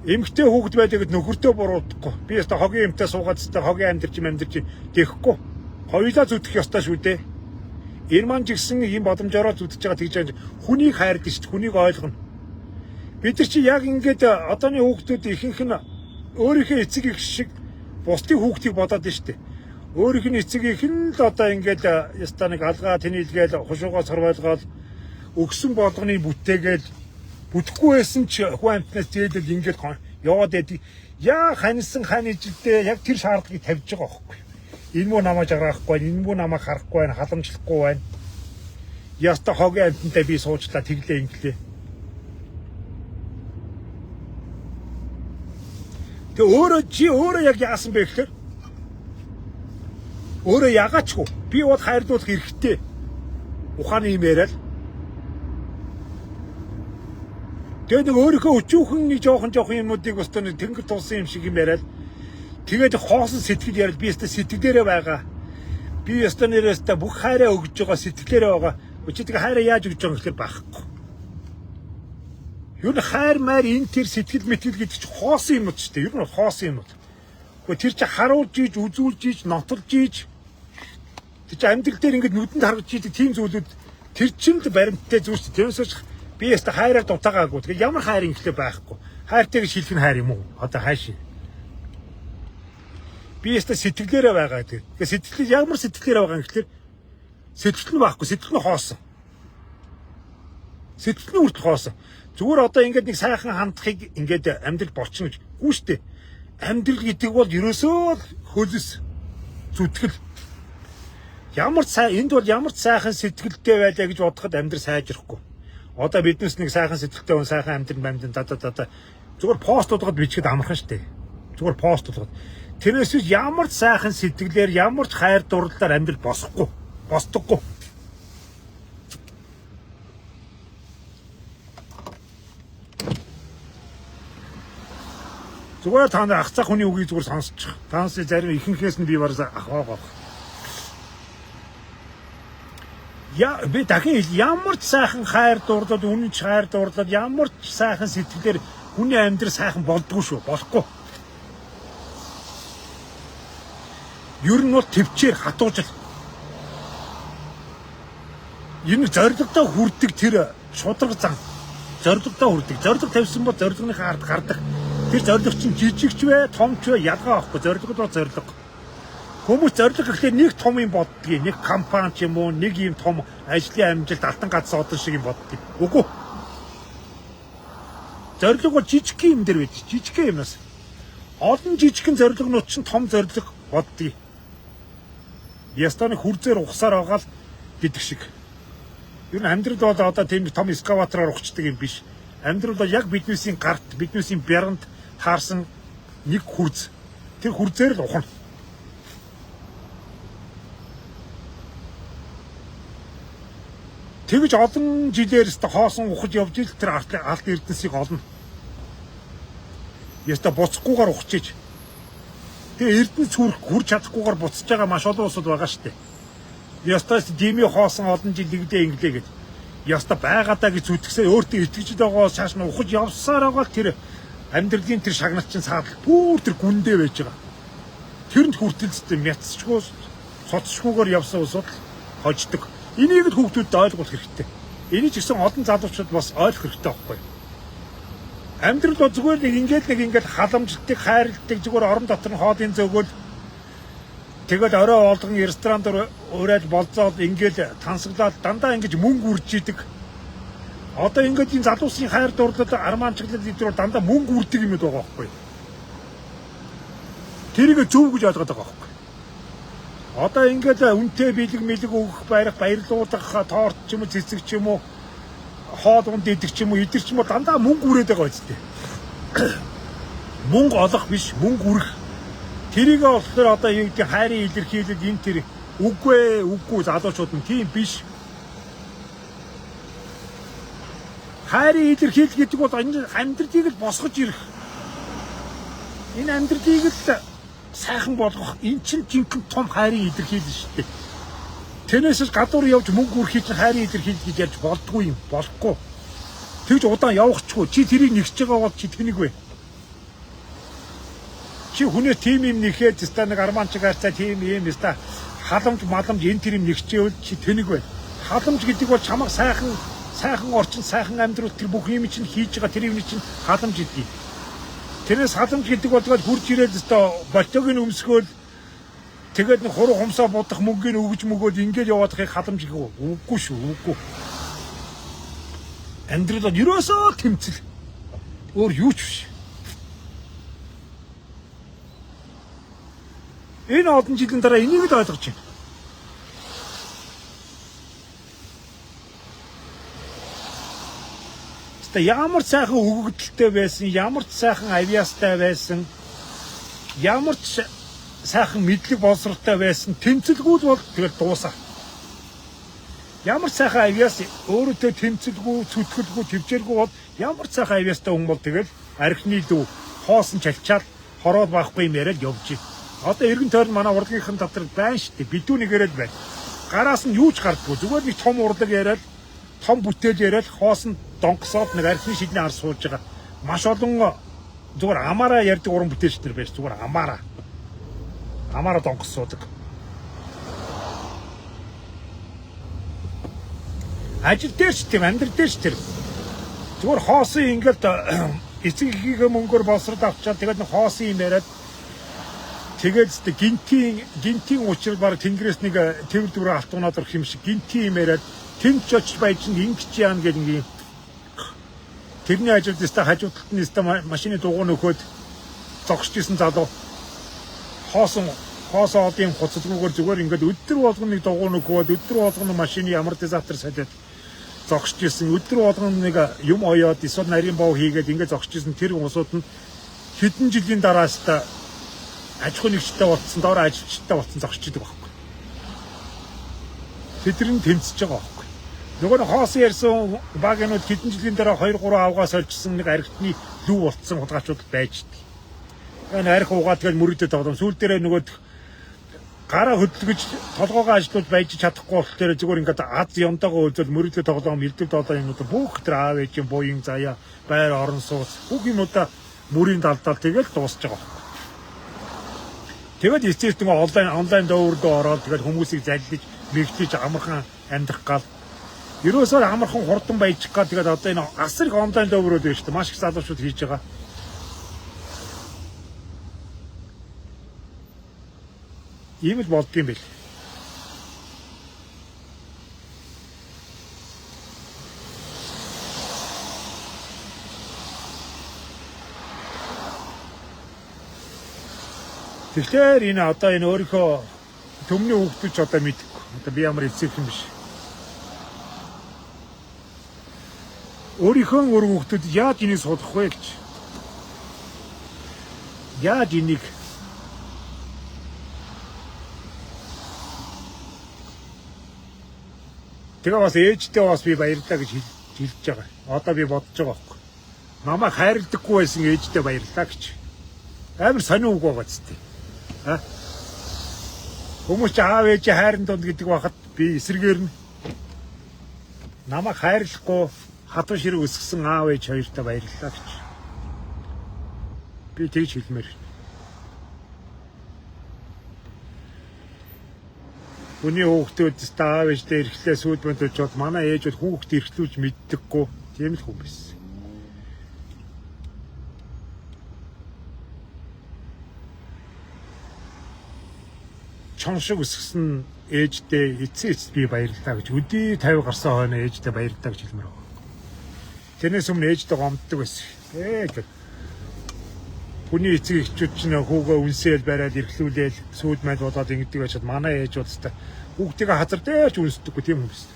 Эмэгтэй хүүхэд байдаг нөхөртөө буруутгахгүй. Би яста хогийн эмтэй суугаад өстэй хогийн амьдарч дэхгүй. Хоёулаа зүтгэх ёстой шүү дээ. Энэ маань ч гэсэн ийм боломжоор зүтж байгаа тэгж хүнийг хайрдаг шүү дээ. Хүнийг ойлгоно. Бид нар чи яг ингээд одооны хүүхдүүд ихэнх нь өөрийнхөө эцэг их шиг бусдын хүүхдийг бодоод байна шүү дээ. Өөрийнх нь эцэг их нь л одоо ингээд яста нэг алгаа тэнилгээл хушуугаа сорвойлгоод өгсөн болгоны бүтээгээл бүтэхгүй байсан ч хүн амтнаас зээлэл ингээд яваад байдаг. Яа ханьсан хань ижилдээ яг тэр шаардлагыг тавьж байгаа байхгүй. Энэ муу намайг жаргахгүй, энэ муу намайг харахгүй байна, халамжлахгүй байна. Яста хогийн амтнтай би суучлаа тэглээ инглээ. Тэгээ өөрөө яг яасан бэ гэхээр өөрөө ягаачгүй. Би бол хайрлуулах хэрэгтэй. Ухааны юм яриад. Тэгээ нэг өөрийнхөө өчүүхэн нэг жоохон юмнуудыг бас нэг тэнгэр тулсан юм шиг юм яриад. Тэгээд хоосон сэтгэл яриад би өстө сэтгэлээрээ байгаа. Би өстө нэрээсээ бүх хайраа өгж байгаа сэтгэлээрээ байгаа. Өчигдөр хайраа яаж өгж байгаа гэхээр байхгүй. Юу н хайр маяр энэ тэр сэтгэл мэтгэл гэдэг чинь хоосон юм уу ч тийм. Юу н хоосон юм уу. Гэхдээ тэр чинь харуулж ийж, үзүүлж ийж, нотолж ийж тэр чинь амьдрал дээр ингээд нүдэнд харагч ийдэг тийм зүйлүүд тэр чинь л баримттай зүйл чинь. Тэрнээс би яста хайраар дутаагаагүй. Тэгэхээр ямар хайр ингэхлээр байхгүй. Хайртай гэж хэлэх нь хайр юм уу? Одоо хаашаа. Би яста сэтгэлээрээ байгаа гэдэг. Тэгэхээр сэтгэл ямар сэтгэлээрээ байгаа юм гэхэлэр сэтгэл нь байхгүй, сэтгэл нь хоосон. Сэтгэл нь үртэл хоосон. Зүгээр одоо ингээд нэг сайхан хандахыг ингээд амьдрал болчихно гэж. Үгүй шүү дээ. Амьдрал гэдэг бол ерөөсөө хөлс зүтгэл. Энд бол ямар ч сайхан сэтгэлтэй байлаа гэж бодоход амьдрал сайжрахгүй. Одоо биднес нэг сайхан сэтгэлтэй хүн сайхан амьдрал да. Зүгээр постуудад бичгээд амархан штэ. Зүгээр постуудад. Тэрнээс ямар ч сайхан сэтгэлээр ямар ч хайр дурлалаар амьдрал босдоггүй. Зүгээр та нар ах цах хүний үгийг зүгээр сонсчих. Таанаас зарим ихэнхээс нь би бараг ахваа. Би дахин ямар ч сайхан хайр дурлал, үнэн ч хайр дурлал, ямар ч сайхан сэтгэлээр хүний амьдрал сайхан болдгоо шүү. Болохгүй. Ер нь бол төвчээр хатуужил. Энэ зоригтой хүрдэг тэр шудраг зан. Зоригтой хүрдэг. Зориг тавьсан бол зоригныхаа ард гардаг. Тэр зориг чинь жижигч вэ, томч вэ ялгаа авахгүй. Зориг бол зориг. Хүмүүс зориг гэхлээр нэг том юм боддгийг, нэг компани ч юм уу, нэг юм том ажлын амжилт алтан гац одон шиг юм боддгийг. Үгүй. Зориг бол жижиг юм дээр байж, жижиг юмнаас. Олон жижигхэн зоригнууд чинь том зориг боддгийг. Ястаны хүрзээр ухсаар байгаа л гэдэг шиг. Ер нь амьдрал бол одоо тийм том эскаватороор ухчихдаг юм биш. Амьдрал бол яг биднээсийн гарт, биднээсийн бяранд таарсан нэг хүрз. Тэр хүрзээр л ухна. Тэгж олон жилээр өстө хоосон ухаж явж ил тэр алт эрдэнсийг олно. Яста буцахгүйгээр ухчихж. Тэгээ эрдэнэс хүрч чадахгүйгээр буцаж байгаа маш олон улсууд байгаа шүү дээ. Ястаас дими хоосон олон жил инглээ гэж. Яста байгаадаа гэж зүтгэсээ өөртөө итгэж байгаа шааш нь ухаж явсаар байгаа тэр амьдралын тэр шагналт чинь саадал бүр тэр гүндээ байж байгаа. Тэрэнд хүртэлцтэй мяцчгүй цоцчгүйгээр явсан улсууд хождог. Энийг л хүүхдүүдэд ойлгуулах хэрэгтэй. Энийг ч гэсэн олон залуучууд бас ойлгох хэрэгтэй байхгүй юу? Амьдрал бол зүгээр нэг ингээд халамжлалтыг хайрладаг зүгээр орон дотор нь хоолын зөөгөл тэгэл орой олгон ресторанд ураад болцоод ингээд тансаглаад дандаа ингэж мөнгө үрж идэг. Одоо ингээд энэ залуусын хайр дурлал арманчглал эдгээр дандаа мөнгө үрдэг юм байгаа байхгүй юу? Тэрийг зөв гэж ойлгоод байгаа байхгүй юу? Одоо ингээд үнэтэй бэлэг өгөх баярлуулах торт ч юм уу цэцэг ч юм уу хоол унд идэх ч юм уу идэх ч юм уу дандаа мөнгө үрээд байгаа үстэй. Мөнгө олох биш мөнгө үрэх. Тэрийг болохоор одоо юу гэдэг хайрын илэрхийлэл энэ тэр үгүй залуучууд нь тийм биш. Хайрын илэрхийлэл гэдэг бол энэ амьдралыг л босгож ирэх. Энэ амьдралыг л сайхан болгох энэ чинь жинхэнэ том хайрын илэрхийлэл шүү дээ. Тэнэс гадуур явж мөнгө үрхий чинь хайрын илэрхийлэл гэж ярьж болдгүй юм. Болохгүй. Тэгж удаан явахчгүй. Чи тэрийг нэгж байгаа бол чи тэнэг вэ? Чи хүнээ тим юм нэхэд ста нэг арманчиг харцаа тим юм ста халамж маламж энэ тэр юм нэгчээвэл чи тэнэг вэ? Халамж гэдэг бол чамаг сайхан орчин сайхан амьдрал тэр бүх юм чинь хийж байгаа тэр юм чинь халамж гэдэг. Тэрнээс халамж гэдэг бол хурж ирээд ста болтойг нь өмсгөөл тэгээд нэг хуруу хумсаа будах мөнгөний өгж мөгөөд ингээд яваадахыг халамж гэх үгүй шүү үгүй. Амьдрал бол ерөөсөө тэмцэл. Өөр юу ч биш. Энэ олон жилийн дараа энийг л ойлгож байна. Ямар сайхан өгөгдөлтэй байсан, ямар ч сайхан авиастай байсан, ямар ч сайхан мэдлэг боловсролтой байсан, тэмцэлгүй бол тэгэл дуусаа. Ямар сайхан авиас өөрөөдөө тэмцэлгүй, зүтгэлгүй, төвчээргүй бол ямар сайхан авиастай хүн бол тэгэл архины дүү хоосон чалчаад хороод байхгүй юм яриад явж байна. Одоо эргэн тойрон манай урлагийнхан дотор байна шүү дээ. Бидүү нэгэрэд байна. Гараас нь юу ч гардаггүй. Зүгээр нэг том урлаг яриад, том бүтээл яриад хоосон донгосоод нэг архины шидний ар суулж байгаа. Маш олон зүгээр амаараа ярьдаг уран бүтээлчдэр байж зүгээр амаараа донгос суудаг. Ажил дээр ч тийм амьдрал дээр ч тэр зүгээр хоосон ингээд эцэг эхийнхээ мөнгөөр боловсрол авчаад тэгээд нэг хоосон юм яриад тэгээд гинтийн учрал баг тэнгэрээс нэг тэрвэр дүрээ алтуунаад орох юм шиг гинтийн юм яриад тэнд ч очиж байж ингэж яана гэх юм. Тэрний ажилд өстө хажуудалд нь өстө машины дугуй нөхөд зогсож исэн залуу хоосон одын хуцалгүйгээр зүгээр ингээд өдөр болгоныг дугуй нөхөөд өдөр болгоно машины амортизатор солиод зогсож исэн өдөр болгон нэг юм оёод эсвэл нарийн бов хийгээд ингээд зогсож исэн тэр хүмүүсүүд нь хэдэн жилийн дараас та аж ахуй нэгжтэй болцсон, доор ажилчтай болцсон зогсож идэг байхгүй. Тэдэр нь тэмцэж байгаа байхгүй. Нөгөө нь хоосон ярьсан багийнууд хэдэн жилийн дараа 2 3 авгаас олжсэн нэг архитны лүү болцсон худалгаачууд байж идэг. Энэ арх угаад тэгэл мөрөдөд тоглоом сүүл дээрээ нөгөө гараа хөдөлгөж толгоогоо ажиллуулж байж чадахгүй болохоор зүгээр ингээд аз ямтайгаа үзэл мөрөдөд тоглоом элдв долоо юмнууд бүх тэр аав ээжийн буян заяа байр орон сууц бүх юмудаа мөрийн далдал тэгэл дуусч байгаа байхгүй. Тэгэд естественно онлайн дөөрөд ороод тэгэл хүмүүсийг заллиж мэгтлж амархан амьдрах гал ерөөсөө амархан хурдан баяжих гал тэгээд одоо энэ асар их онлайн дөөрөд байна шүү дээ. Маш их залуучууд хийж байгаа. Ийм л болдгийм бэл. Тэгэхээр энэ одоо энэ өөрийнхөө төмний хүүхдүүд ч одоо мэдэхгүй. Одоо би ямар эцэг юм биш. Өөрийнхөө хүүхдүүд яаж энийг судах вэ гэж. Яаж энийг тэгээ бас ээжтэй бас би баярлалаа гэж хэлж байгаа. Одоо би бодож байгаа байхгүй. Намайг хайрладаггүй байсан ээжтэй баярлалаа гэж. Амар сонио үг байгаа ч тийм. Хүмүүс ч аав ээж хайрын дунд гэдэг бахад би эсрэгээр нь намайг хайрлахгүй хатуу ширэг өсгсөн аав ээж хоёртаа баярлалаа гэж. Би тэгж хэлмээр. Хүний хүүхдүүд аав ээжтэй эрхлээ сүйдмэнд очоод манай ээжүүд хүүхд эрхлүүлж мэддэггүй тийм л хүн байсан. Чон шиг өсгсөн ээжтэй эцээс би баярлалаа гэж өдий 50 гарсан хойно ээжтэй баярлалаа гэж хэлмээр байгаа. Тэрнээс өмнө ээжтэй гомддог байсан. Гэх. Хүний эцэг эхчүүд чинь хүүгөө үнсээл бариад эрхлүүлээл сүйдмэнд болоод ингэдэг байчаад манай ээж удаа хүүхдийг хазар дээрч үнсдэггүй тийм хүн байсан.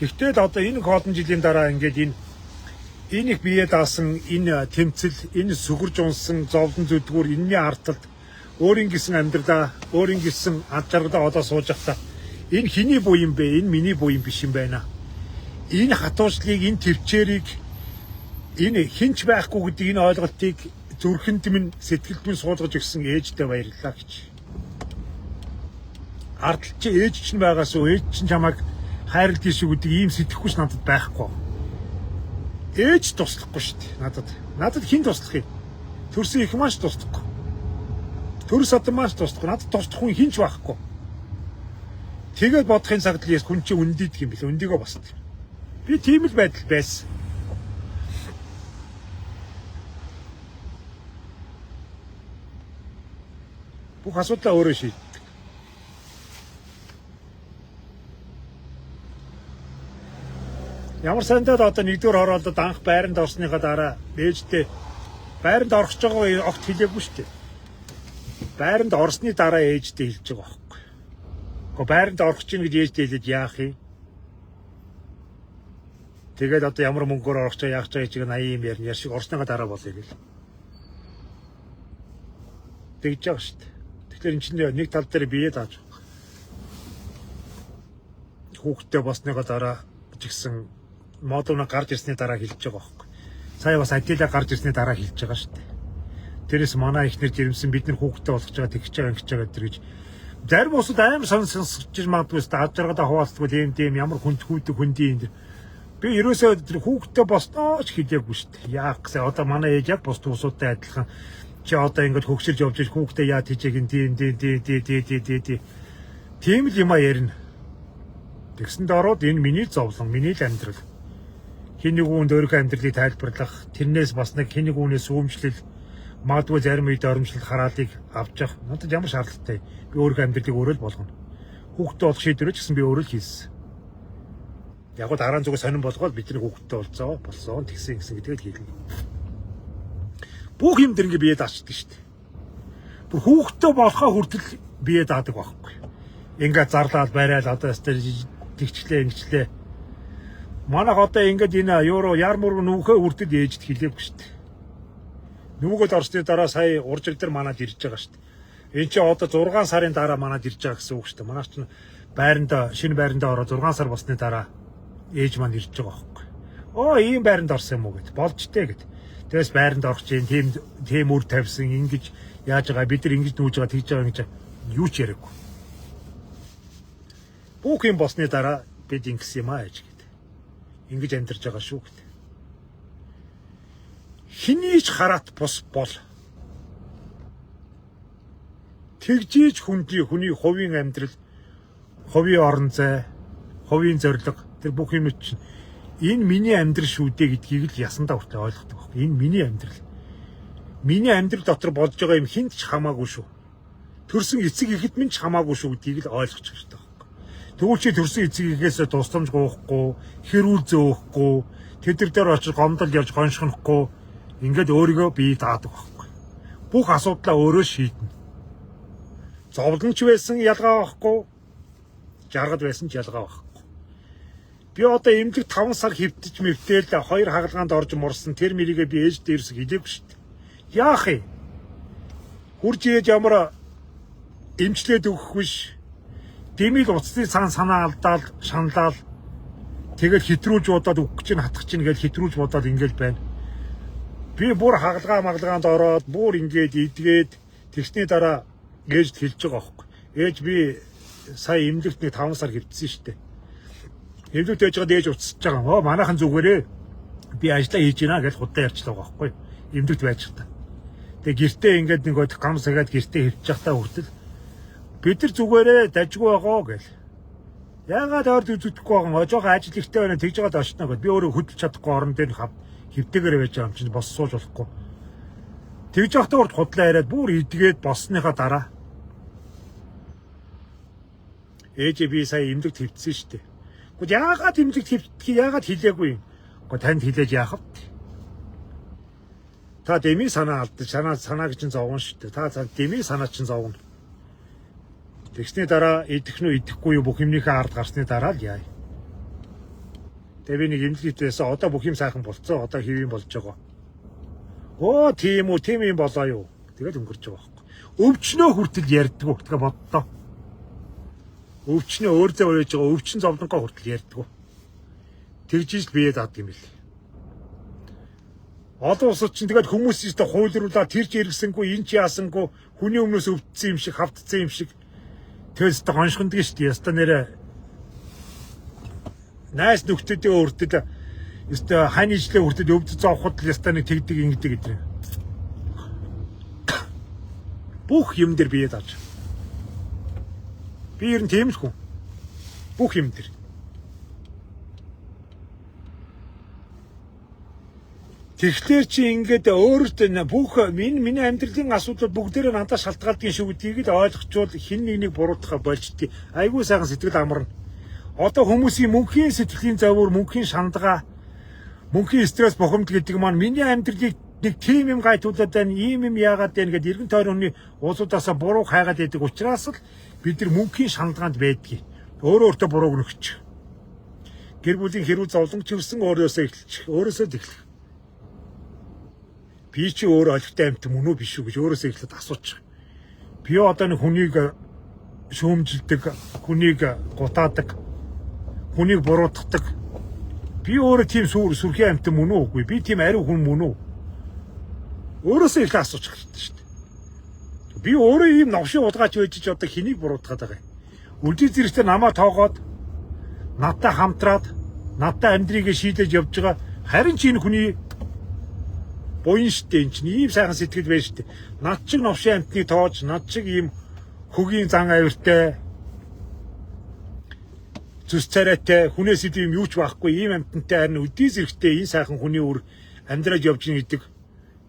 Гэхдээ одоо энэ олон жилийн дараа ингээд энэ их бие даасан энэ тэмцэл, энэ сүгэрж унсан зовлон зүдгүүр энэний арталд өөрийн гисэн амьдралаа, өөрийн гисэн ад жаргалаа одоо сууж байхдаа энэ хиний буу юм бэ? Энэ миний буу юм биш юм байна. Энэ хатуушлыг, энэ төвчээрийг энэ хинч байхгүй гэдэг энэ ойлголтыг зүрхэнд минь сэтгэлд минь суулгаж өгсөн ээжтэй баярлалаа гэж. Ардл чи ээж чинь байгаас уу ээж чинь чамайг хайрлдаг шүү гэдэг ийм сэтгэхгүй ч надад байхгүй. Ээж туслахгүй шүү дээ надад. Надад хэн туслах юм? Төрсөн их маш туслахгүй. Төрс одоо маш туслахгүй. Надад туслах хүн хинч байхгүй. Тэгээд бодохын цагт л хүн чинь үндийдэг юм бэл. Үндийгөө баст. Би тийм л байдал байсан. Бүх асуудлаа өөрөө шийддэг. Ямар сандад одоо нэгдүгээр хороолдод анх байранд орсныхаа дараа ээжтэй байранд орох гэж байгаа огт хэлээгүй шүү дээ. Байранд орсны дараа ээжтэй хэлж байгаа байхгүй. Гэхдээ байранд орох чинь гэж ээжтэй хэлээд яах юм? Тэгээд одоо ямар мөнгөөр орох ч яах ч ээжийг 80 юм ярина. Яр шиг орсныхаа дараа болъё гэл. Тэгж байгаа шүү дээ. Тэгэхээр эн чинь нэг тал дээр бие дааж байгаа. Хүүхдтэй болсныхаа дараа ч гэсэн модуна гарч ирсний дараа хэлж байгаа байхгүй. Сая бас адилаа гарч ирсний дараа хэлж байгаа шүү дээ. Тэрээс манай ихнэр жирэмсэн бид нар хүүхдтэй болгож байгаа тэгж байгаа ингэж байгаа гэж зарим усуд аим сонсож магадгүй ста ад жаргалаа хуваалцдаг тийм ямар хүндхүйдэг хүндийн би ерөөсөө хүүхдтэй болсноо ч хэлээгүй шүү дээ. Яах гэсэн одоо манай ээж яг бус туусуудтай адилхан чи одоо ингэж хөгшилж явж иж хүүхдтэй яа тийжээг ин тийм л юма ярина. Тэгсэнд ороод энэ миний зовлон, миний л амьдрал. Хин нэг үүнд өөрийнхөө амьдралыг тайлбарлах, тэрнээс бас нэг хин нэг үүнээс сүмжлэл, магадгүй зарим үед оромжлол хараалыг авч явах. Надад ямар шаардлагатай. Би өөрийнхөө амьдралыг өөрөө л болгоно. Хүүхдтэй болох шийдвэрээ ч гэсэн би өөрөө л хийсэн. Яг гоо дараа нь зүгээр сонирн болгоод бидний хүүхдтэй болсон тэгсэн гэдгийг л хэлнэ. Бүх юм дэр ингээ бие даачдаг шүү дээ. бүр хүүхдтэй болохоо хүртэл бие даадаг байхгүй. Ингээд зарлаад барайл одоо ястай тэгчлээ ингэчлээ. Манайх одоо ингээд энэ евро ярмург нүүхээ хүртэл ээжд хэлээгүй шүү дээ. Нүгэл орсны дараа сая уржиг дээр манад ирж байгаа шүү дээ. Энд чи одоо 6 сарын дараа манад ирж байгаа гэсэн үг шүү дээ. Манайч чинь байранда шинэ байранда ороо 6 сар болсны дараа ээж маань ирж байгаа байхгүй. Оо ийм байранд орсон юм уу гэд болж тээ гэд. Тэгээс байранд орох чинь тийм үр тавьсан ингэж яаж байгаа бид нар ингэж нүүж байгаа тэгж байгаа гэж юу ч яриаггүй. Бүх юм болсны дараа бид ингэсэн юм аа ээж гэд. Ингэж амьдарч байгаа шүү гэд. Хэний ч хараат бус бол тэгжиж хүний хувийн амьдрал, хувийн орон зай, хувийн зорилго тэр бүх юм чинь энэ миний амьдрал шүү дээ гэдгийг л ясандаа хүртэл ойлгодог байхгүй. Энэ миний амьдрал. Миний амьдрал дотор болж байгаа юм хинт ч хамаагүй шүү. Төрсөн эцэг ихэд минь ч хамаагүй шүү гэдгийг л ойлгож хэрэгтэй байхгүй. Тэгвэл чи төрсөн эцэг ихээс тусламж гоохгүй, хэрүүл зөөхгүй, тэдэр дээр очиж гомдол ярьж гоншгонохгүй ингээд өөрийгөө бие даадаг байхгүй. Бүх асуудлаа өөрөө шийднэ. Зовлонч байсан ялгаа байхгүй. Жаргал байсан ч ялгаа байхгүй. Би одоо эмнэлэг 5 сар хэвтэж мэвтээл 2 хагалгаанд орж морсон тэр мэрийгээ би ээж дээрс хэлээгүй шүү дээ. Яах юм? Хурж ээж ямар эмчлээд өгөх биш. Дэмил уцсны санаа алдаал, шаналал тэгэл хэтрүүлж бодоод өгөх чинь хатах чинь гэж хэтрүүлж бодоод ингээл байна. Би бүр хагалгаанд ороод бүр ингээд идгээд тэгсний дараа ээжд хэлж байгаа байхгүй. Ээж би сая эмнэлэгт 5 сар хэвтсэн шүү дээ. Эмнэлэгт ээж гад ээж уцсаж байгаа. Манайхан зүгээрээ би ажиллаа хийж гинэ гэж худалдаа ярьчлаа байхгүй. Эмнэлэгт байж та. Тэгээ гэртээ ингээд нэг гам сагаад гэртээ хэвчих захтаа хүртэл бид нар зүгээрээ дажгүй байгаа гэл. Яагаад орд үздэхгүй байгаа юм? Жохоо ажил ихтэй байна тэгж байгаа дашна гэд. Би өөрөө хөдөлж чадахгүй орон дээр хэвтэйгээр байж байгаа юм чинь бос сууж болохгүй. Тэгж явахдаа урд худлаа яриад бүр идгээд боссныхаа дараа ээж би сая эмнэлэгт хэвтсэн шүү дээ. Гэхдээ яагаад эмнэлэгт хэвтдгийг яагаад хэлээгүй юм? Гэхдээ танд хэлээж яах вэ? Та дэмий санаа алдаж санаа гэж зовгон шүү дээ. Та дэмий санаа чинь зовгон. Тэгсний дараа идэх нь идэхгүй юу бүх юмнийхээ ард гарсны дараа л яа. Тэгээ би нэг эмнэлэгт байсан. Одоо бүх юм сайхан болцсон. Одоо хэв юм болж байгаа. Оо тийм үү, тийм юм болоо юу. Тэгээд өнгөрч байгаа байхгүй. Өвчнөө хүртэл ярьдгүй. Тэгээ боддоо. Өвчнөө өөрзөө байж байгаа өвчин зовлонгоо хүртэл ярьдгүй. Тэгжиж л бие даадаг юм бэл. Олон улсууд чинь тэгээд хүмүүс ихтэй хуйлруулаад тэр ч иргсэнгүй, энэ ч яасангүй, хүний өмнөөс өвдсөн юм шиг, хавтцсан юм шиг. Тэгээс та гоншгондаг шүү дээ. Яста нэрэ найс нөхдөдөө хүртэл яста хань ижлээ хүртэл өвдөж зовход л яста нэг тэгдэг ингэдэг гэдэг. Бүх юм дээр бие дааж. Би ер нь тийм л хүн. Бүх юм дээр. Тэгэхээр чи ингээд өөртөө бүх миний амьдралын асуудал бүгдээрээ надад шалтгаалдаг шүү гэдгийг л ойлгочвол хин нэг буруутахаа болждгийг айгүй сайхан сэтгэл амарна. Одоо хүмүүсийн мөнхийн сэтгэлийн завуур, мөнхийн шандгаа, мөнхийн стресс бохомд гэдэг маань миний амьдралыг нэг тийм юм гайтуулаад байна, ийм юм яагаад байна гэдээ эргэн тойрны хүний уусуудаасаа буруу хайгаад байдаг учраас л бид нар мөнхийн шандгаанд байдгийг. Өөрөөртөө бурууг нөхч. Гэр бүлийн хэрүү зовлонгч ирсэн өөрөөсөө эхэлчих, өөрөөсөө тэглэх. Би чи өөр олигтой амьт мөн үү биш үү гэж өөрөөсөө эхлээд асуучих. Би одоо нэг хүнийг шүүмжилдэг, хүнийг гутаадаг, хүнийг буруутгадаг. Би өөрөө тийм сүрхий амьт мөн үү үгүй. Би тийм ариу хүн мөн үү? Өөрөөсөө эхлээд асуучих хэрэгтэй шүү дээ. Би өөрөө ийм новшин удгаач байж ч одоо хэнийг буруутгаад байгаа юм? Үлдээ зэрэгтэй намаа тоогоод, надтай хамтраад, надтай амьдрийг шийдэж явж байгаа. Харин чи энэ хүний буян штэ энэ чинь ийм сайхан сэтгэл байж штэ. Над чиг новшин амтны тоож, над чиг ийм хөгийн зан авиртай, зүс царайтай, хүнээс идэв юм юу ч байхгүй ийм амтантай харин өдий зэрэгтэй энэ сайхан хүний үр амьдраад явж ийн гэдэг.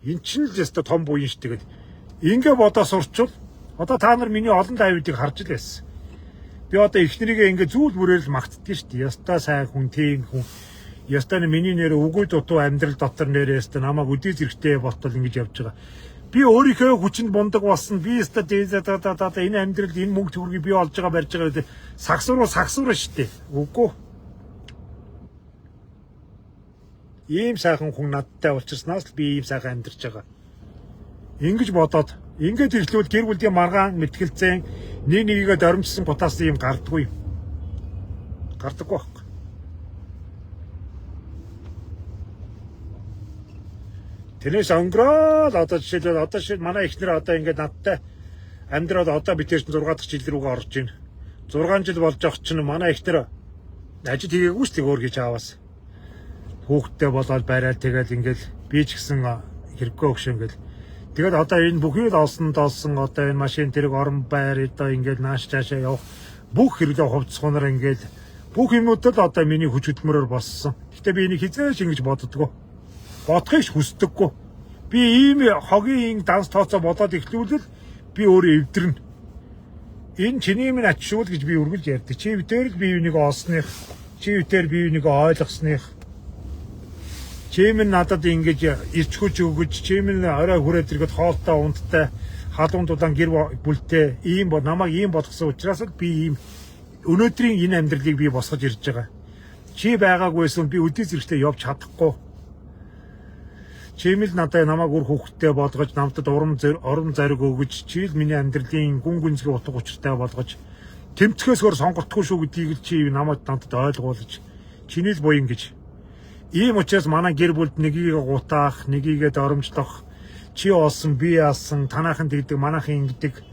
Энэ чинь л яста том буян штэ гэд. Ингээ бодоо сурчвал одоо та нар миний олон давидыг харж л байсан. Би одоо эхнэрийгээ ингээ зүйл бүрээр л магтдгийг штэ. Яста сайн хүн, тийм хүн. Ястаа миний нэр үгүй дутуу амьдрал дотор нэрээс намайг өдий зэрэгтэй болтол ингэж явж байгаа. Би өөрийнхөө хүчинд бундаг болсон. Би өстө энэ амьдралд энэ мөнгө төгрөгийг би олж байгаа барьж байгаа гэдэг сагсуур штэ. Үгүй. Ийм сайхан хүн надтай уулзснаас л би ийм сайхан амьдарч байгаа. Ингэж бодоод ингэж ирлүүл гэр бүлийн маргаан мэтгэлцэн нэгийгээ доромжсон гутаас ийм гардаггүй. Гардаггүй байхгүй. Тэрнээс өнгөрөөл одоо жишээлбэл манай эхнэр одоо ингээд надтай амьдраад одоо бид тэр 6 дахь жил рүүгээ орж байна. 6 жил болж байгаа чинь манай эхнэр ажил хийгээгүй шүү дээ өөр гэж аавас. Хүүхдтэй болоод байраад тэгэл ингээд би ч гэсэн хэрэггүй өгш ингээд. Тэгээд одоо энэ бүхий л олсон одоо энэ машин тэрэг орон байр одоо ингээд нааш цаашаа явах бүх хэрэглээ хувцсгоноор ингээд бүх юмнууд л одоо миний хүч хөдөлмөрөөр болсон. Гэтэ би энийг хизээш ингэж боддгоо. Бодохыг хүсдэггүй. Би ийм хогийн данс тооцоо бодоод ихлүүлэл би өөрөө эвдэрнэ. Энэ чиний минь ачшуул гэж би үргэлж ярьдаг. Чи битээр л бие биенийг олсных, чи битээр бие биенийг ойлгосных. Чи минь надад ингэж ирч хүч өгөж, чи минь орой хүрээд ирэхэд хоолтой унттай, халуун дулаан гэр бүлтэй ийм намайг ийм болгосон учраас л би ийм өнөөдрийн энэ амьдралыг би босгож ирж байгаа. Чи байгаагүйсэн би өдөө зэрэгтэй явж чадахгүй. Чимэл надад намайг үр хөвгттэй болгож намтад урам зориг өгөж чи л миний амьдралын гүн гүнзгий утга учиртай болгож тэмцэхээсгөр сонгогдохгүй шүү гэдгийг чи намайг намтад ойлгуулж чиний л буян гэж. Ийм учраас манай гэр бүлд нэгийг гутаах, нэгийг доромжлох, чи олсон, би яасан, танаахан тэгдэг, манаахан ингэдэг.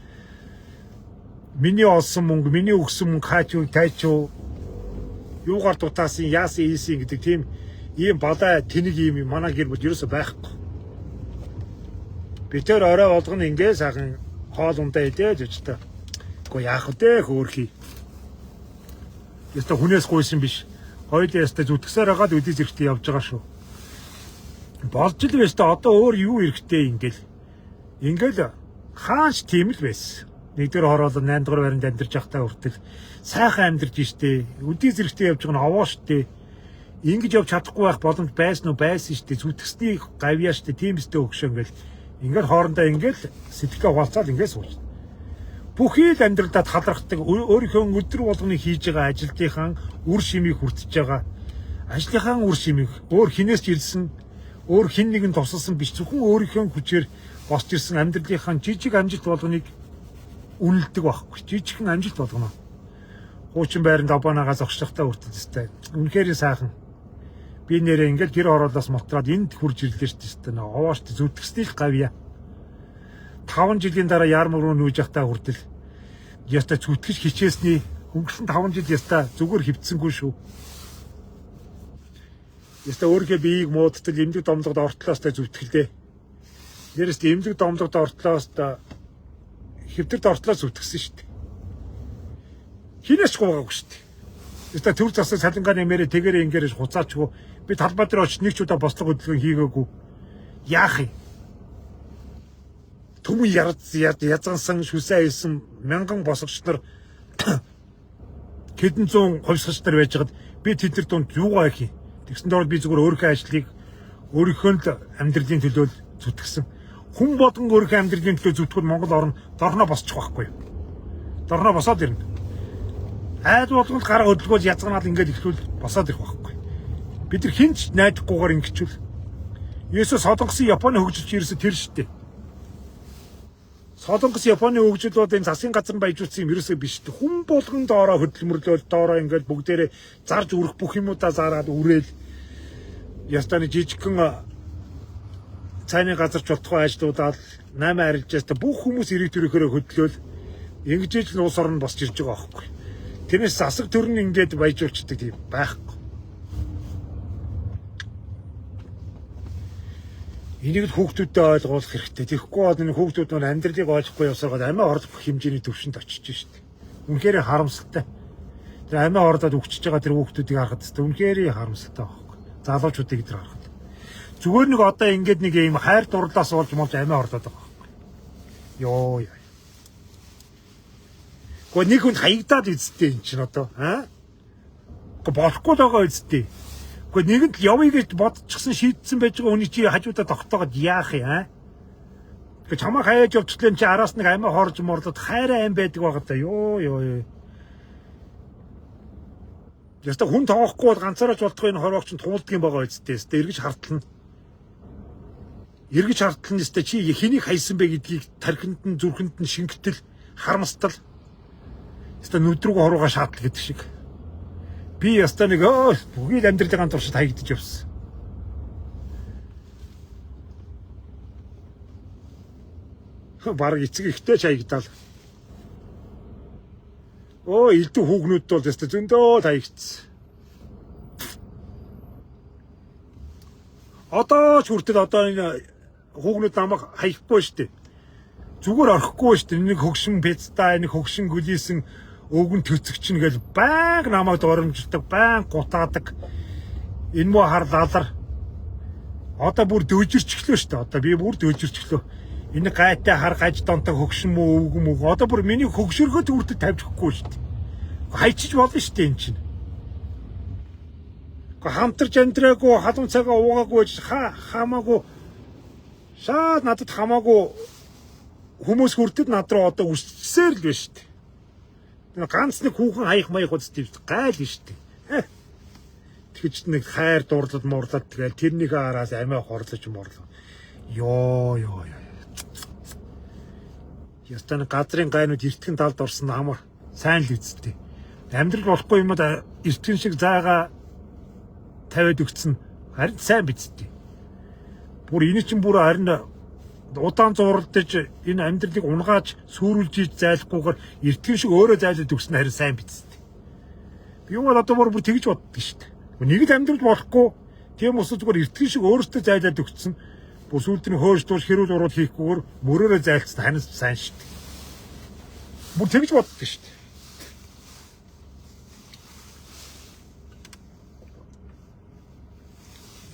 Миний олсон мөнгө, миний өгсөн мөнгө хаач юу, тайч юу, юугаар дутаасан, яасан ийсэн гэдэг тийм ийм балай тэнэг ийм манай гэр бүл ерөөсөй байхгүй. Би тэр орой болгоно ингээ сайхан хоол ундаа идэж өчтөө. Гэхдээ яах вэ хөөрхий. Яста хүнээс гуйсан биш. Хоёулаа яста зүтгэсээр хагаад үдий зэрэгтэй явж байгаа шүү. Болж л байж та одоо өөр юу эрэхтэй ингээл хааш тийм л байсан. Нэгдүгээр хороолоо 8 дугаар байранд амьдарч явахтаа хүртэл сайхан амьдарч штэ. Үдий зэрэгтэй явж байгаа нь овоо штэ. Ингэж явж чадахгүй байх боломж байсан уу? Байсан штэ. Зүтгэсний гавьяа штэ. Тийм өстэй өгшөө ингээл хоорондоо ингээл сэтгэлээ хуалцаад ингээд сууж. Бүхий л амьдралдаа талархдаг өөрийнхөө өдөр болгоны хийж байгаа ажилтнынхаа үр шимийг хүртэж байгаа. Ажлынхаа үр шимийг өөр хинээс ч ирсэн, өөр хин нэгэн тусалсан биш зөвхөн өөрийнхөө хүчээр босч ирсэн амьдралынхаа жижиг амжилт болгоныг үнэлдэг байхгүй. Жижигхэн амжилт болгоно. Хуучин байранд абаанагаас огшлохтой хүртэл өстэй. Үнэхээр сайхан. Би нэрээ ингээл гэр ороолоос мотраад энд хурж ирлээ шүү дээ. Овоошт зүтгэсний гавья. 5 жилийн дараа ярмаг руу нүүж явахтаа хүртэл яста зүтгэж хичээсний өнгөрсөн 5 жил яста зүгээр хөвцсөнгүй шүү. Яста өөрийнхөө биеийг муудтал эмнэлэг домлогод ортлоостой зүтгэлээ. Нэрээс эмнэлэг домлогод ортлоос хэвдэрд ортлоос зүтгэсэн шүү дээ. Хинээс ч гуугаагүй шүү дээ. Яста төр засаг салингаа нэмэрэ тэгэрэ ингээрэж хуцаачгүй би талбай дээр очиж нэг ч удаа бослого хөдөлгөөн хийгээгүй. Яах юм? Түмэн язгансан шүсээ хийсэн мянган босгогч нар хэдэн зуун хувьсгалч нар байж байгаад би тэдэр дунд юугаа хийх юм? Тэгсэн доор би зүгээр өөрийнхөө ажлыг өөрийнхөө л амьдралын төлөө зүтгэсэн. Хүн болгон өөрийнхөө амьдралын төлөө зүтгэл Монгол орн дорноо босчих байхгүй юу? Дорноо босоод ирнэ. Айл болгонд гараа хөдөлгөөл язганаал ингээд ихлүүл босоод ирэх байхгүй. Бид нар хинч найдахгүйгээр ингэчүүл. Есүс солонгосын Японы хөгжилч ерөөсө тэр штэ. Солонгос Японы хөгжил бол энэ засгийн газар баяжуулсан юм ерөөсөө биш. Хүн болгон доороо хөдөлмөрлөөл доороо ингээд бүгдээрээ зарж үрэх бүх юмудаа зараад үрээл ястаны жижигхэн цайны газарч болтгой ажлуудаад 8 арилжаас бүх хүмүүс ирэх төрөөрөө хөдлөөл ингэж л улс орн босч ирж байгаа байхгүй. Тэрнээс засаг төрн ингээд баяжуулчдаг тийм байхгүй. Энийг л хүүхдүүдэд ойлгуулах хэрэгтэй. Тэгэхгүй бол энэ хүүхдүүд нь амьдралыг ойлгохгүй явсараад амиа орлох хэмжээний төвшөнд очиж штеп. Үнэхээр харамсалтай. Тэр амиа орлоод өгчөж байгаа тэр хүүхдүүдийг харахад тест үнэхээр харамсалтай байхгүй. Залуучуудыг тэр харахад. Зүгээр нэг одоо ингээд нэг юм хайр дурлаас болж молж амиа орлоод байгаа байхгүй. Йоо. Гэхдээ нэг хүн хаягдаад эзтэй юм чинь одоо Гэхдээ болохгүй л байгаа эзтэй. Гэхдээ нэгэнд л явъя гэж бодчихсон шийдсэн байж байгаа хүний чи хажуудаа тогтоогод яах юм Чамаа хаяаж явчихлаа чи араас нэг амиа хорж морлоод хайраа ам байдаг байгаа да. Ёо. Яста хүн тоохгүй бол ганцаараа ч болтгоо энэ хорвогч нь туулдаг юм байгаа үсттэй. Яста эргэж хартлана. Эргэж хартлана яста чи хэнийг хайсан бэ гэдгийг тархинд нь зүрхэнд нь шингэтэл харамстал. Яста нүдрүүг хорууга шаатал гэдэг шиг. Би яста нэг бүгд амьдралын туршид хаягдж явсан. Бараг эцэг ихтэй ч хаягдал. Элдв хүүгнүүд бол яста зөндөө таягдсан. Одоо ч хүртэл одоо энэ хүүгнүүд намайг хаяхгүй штэ. Зүгээр орхихгүй штэ. Нэг хөгшин пицта, нэг хөгшин гүлийсэн өвгөн төцөгч нэгэл баян намайг доромжлдог, баян гутаадаг. Энэ муу харлалар. Одоо бүр дөжирчглөө штэ. Одоо би бүр дөжирчглөө. Энэ гайтай хар гаж донтог хөгшин мөө өвгөн мөг. Одоо бүр миний хөгшөргөө хүртэл тавьчихгүй штэ. Хайчиж болно штэ эн чинь. Хамтарч амьдраагүй, халуун цагаа уугаагүй хамаагүй. Шаад надад хамаагүй хүмүүс хүртэл над руу одоо үсчихсээр л байна штэ. Ганц нэг хүүхэн хаях маях үстэй гайл штэ. Тэгэж нэг хайр дуурлал муурлал тэгэл тэрнийг араас амиа хорлож морлоо. Ёо. Ястан газрын гайнууд эртгэн талд орсон амар сайн л үсттэй. Амьдрал болохгүй юмуд эртгэн шиг заагаа тавиад өгсөн харин сайн бидтэй. Бүр энэ чинь бүр харин удаан зууралдаж энэ амьдралыг унгааж сүрүүлж ийж зайлахгүйгээр эртгэн шиг өөрөө зайлаад өгсөн харин сайн бидтэй. Би бол одоо бүр тэгж боддог шүү дээ. Нэг л амьдрал болохгүй тийм ус зүгээр эртгэн шиг өөрөөсөө зайлаад өгсөн. Бүр сүлдний хөөж дууш хэрүүл урууд хийхгүйгээр мөрөөрөө зайлцсан харин сайн шүү дээ. Бүр тэгж боддог шүү дээ.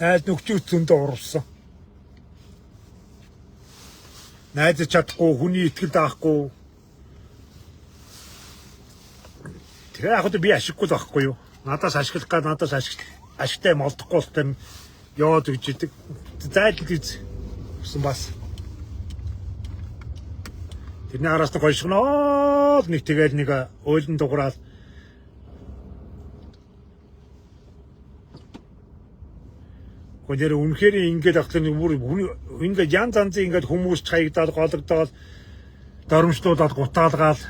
Найз нөхчүүд зөндөө урвсан. Найз чадахгүй, хүний итгэл даахгүй. Тэгээ яг би ашиггүй л байхгүй юу? Надаас ашиглах гад надаас ашигтай юм олдохгүй бол тэр яваад өгч идэг. Зайлд гэсэн бас. Тэрний араас нь гойшгоноо нэг тэгэл нэг ойлон дуграал. Гонёр үнэхээр ингээд ахлаа нэг бүр ингээд ян занзын ингээд хүмүүс ч хаягдаад гологдоод доромжлуулаад гутаалгаал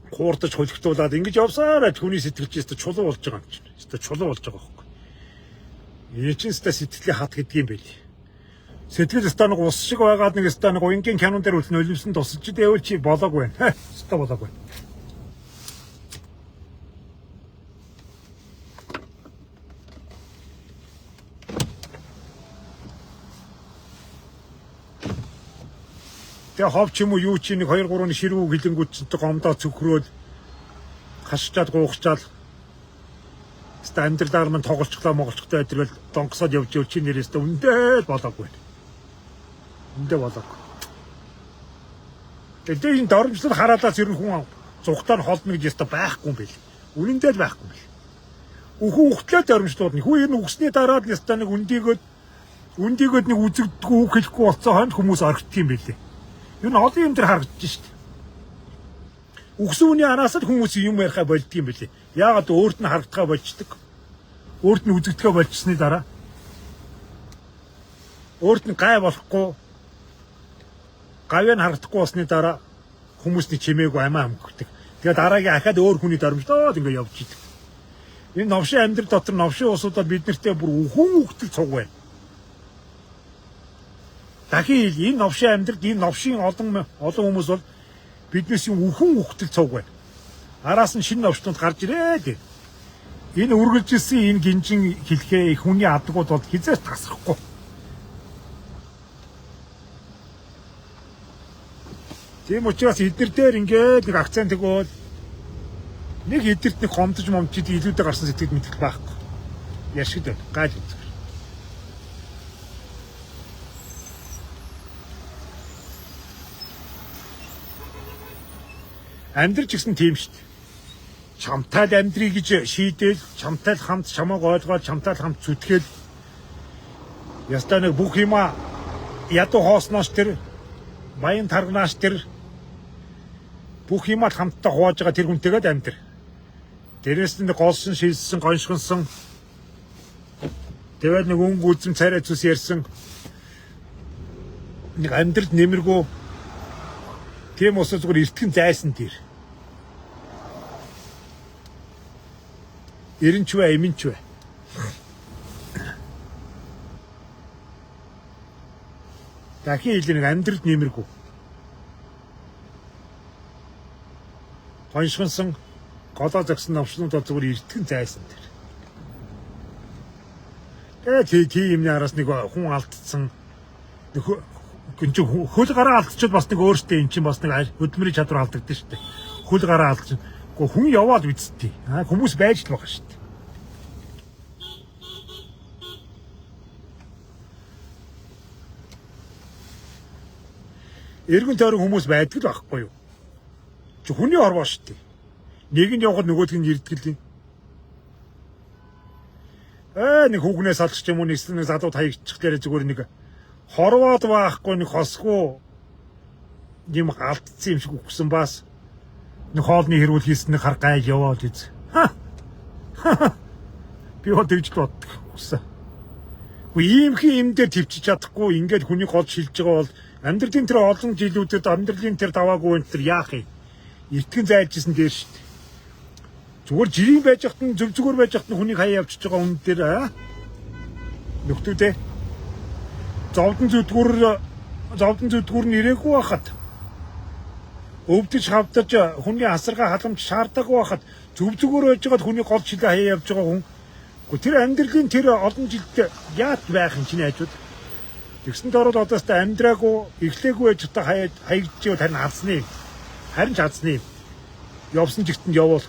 хуурдаж хөлгтүүлээд ингэж явсараа хүний сэтгэлж өстө чулуу болж байгаа юм чинь. Өстө чулуу болж байгаа байхгүй. Энэ чинь өстө сэтгэлийн хат гэдэг юм байли. Сэтгэл өстө нэг ус шиг байгаад нэг өстө нэг уянгийн кинон дээр үл нөлөвсөн тусалж дэвэл чи болоогүй байна. Өстө болоогүй. Тэгээ ховч юм уу юу чи нэг 2 3 ширүүг хилэнгүүд чинь гомдоо цөхрөөл хашчаад гуухчаал амьдралаар мань тоглолцглаа моголчтой байдрал донгосоод явж чи нэрээс өндөө болоогүй. Өндөө болоогүй. Тэгээ энэ доромжлол хараалаас ер нь хүн зүгтаар холдно гэж яста байхгүй юм бэл. Үнэндээ л байхгүй юм бэл. Үхэн ухтлаа доромжлууд нь хүү энэ үгсний дараа л яста нэг үндийгөөд нэг үзэгдгүй үг хэлэхгүй болцоо хойно хүмүүс орхидг юм бэлээ. Юу н олон юм дээр харагдаж шít. Үгсүүний араас л хүмүүс юм ярихаа болдго юм бэлээ. Яагаад өөрт нь харагдахаа болчдөг. Өөрт нь үзэгдэхээ болчихсны дараа өөрт нь гай болохгүй гавь нь харагдахгүй болсны дараа хүмүүсний чимээгүй амаа амгдаг. Тэгээд дараагийн ахаад өөр хүний доромжлоод ингэ явж идэг. Энэ новшин амьдрал дотор новшин усуудад бид нартэй бүр үхэн үхтэл цуг байна. Дахин энэ новшин амьдрал энэ новшин олон хүмүүс бол биднээс юм үхэн үхтэл цуг байна. Араас нь шинэ новшнууд гарч ирээд. Энэ үргэлжилсэн энэ гинжин хэлхээ хүний адгууд бол хизээс тасрахгүй. Тийм учраас эднэр дээр ингээд нэг акцент өгөөл нэг эднэрт нэг хомдож момчид илүүдээ гарсан сэтгэл мэдрэл байхгүй. Яшиг дээ гал үзэх. Амьдрч гэсэн тийм шүү дээ. Чамтай л амьдрий гэж шийдээл, чамтай л хамт чамааг ойлгоод, чамтай л хамт зүтгэл. Ястаа нэг бүх юма ядуу хоосноос тэр баян таргнаас тэр бүх юм хамтдаа хувааж байгаа тэр хүнтэйгээд амьдр. Дээрээс нь голсон, шилжсэн, гоншгонсон. Тэгээд нэг өнгө үзэм царай цус ярьсан. Нэг амьдрал нэмэргүй. Тийм ус зүгээр эртгэн зайсан тэр. Эренч вэ, эмэнч вэ? Дахин хэлээ нэг амьдрал нэмэргүй. Гоншгонсон, голоо зогсон навчнуудаа зүгээр эртгэн зайсан тэр. Тэгээд тийм юмны араас нэг хүн алдсан. Хөл гараа алдчихвал бас нэг өөртөө эн чинь бас нэг хөдөлмөрийн чадвар алдагдсан шүү дээ. Хөл гараа алдчих. Гэхдээ хүн яваад үсттэй. Хүмүүс байж л байгаа шүү дээ. Эргэн тойрон хүмүүс байдаг л байхгүй юу? Чи хүний орвоо шүү дээ. Нэг нь явхад нөгөөдг нь ирдгэл юм. Нэг хүүгнээс алж ч юм уу нэг залуу таягчих дээр зүгээр нэг хорвоод байхгүй нэг хосгүй юм алдсан юм шиг үхсэн бас нэг хоолны хэрүүл хийсэн нэг хар гайл яваад үз. Би хот гэж боддог үсэн. Ийм хин юм дээр твчиж чадахгүй ингээд хүний гол шилж байгаа бол амьдралын тэр олон жилүүдэд амьдралын тэр даваагүй энэ тэр яах юм? Эртгэн зайлжсэн дээр шүү дээ. Зүгээр жирийн байж хат нь зүгээр байж хат нь хүнийг хаяа явчихж байгаа хүн дээр нөхдүүдээ зовдон зүдгүүр нь ирээгүй байхад өвдөж хавдаж хүний асаргаа халамж шаардаагүй байхад зүгээр байж байгаад хүний гол шилээ хаяа явж байгаа хүн. Гэхдээ тэр амьдралын тэр олон жилд яат байх юм чиний хажууд. Тэгсэн дөрөд одоостай амьдраагүй эхлээгүй байж та хаягдчихв харин хадсны. Харин ч хадсны. Явсан жигтэнд явуул.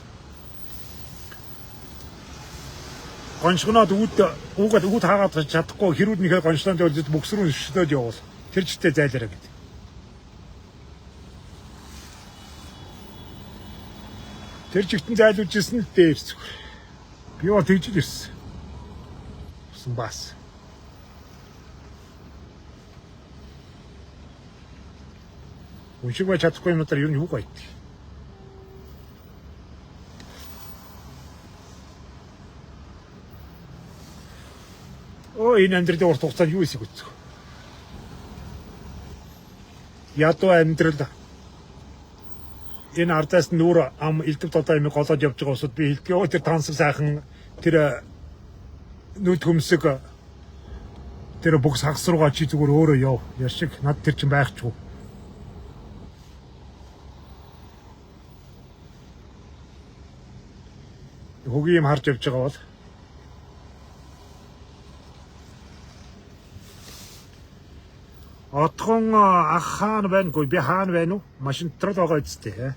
Гоншгоноод үүд хаагаад чадахгүй хэрүүд нэхэ гоншлоонд явуулж бөкс рүү шүтөөд явуул. Тэр чигтээ зайлаарай гэдэг. Тэр чигтэн зайлуулж ирсэн л дээр зүгээр. Би бол тэгж л ирсэн. Бас. Үншиг байж чадахгүй юмудаар юу юу гайд. Энэ амьдралын урт хугацаанд юу хийсэг үздэх. Ядуу амьдрал. Энэ ардаас нүүр ам элдв тодоо юм голоод явж байгаа усуд би хэлдэг. Тэр тансаг сайхан тэр нүд хөмсөг тэр бокс хагас руугаа чи зүгээр өөрөө яв. Яшиг над тэр чин байхчгүй. Хөгийн юм харж явж байгаа бол отхон ах хаан байнгүй би хаан байна уу? Машин дотор л байгаа үстэй.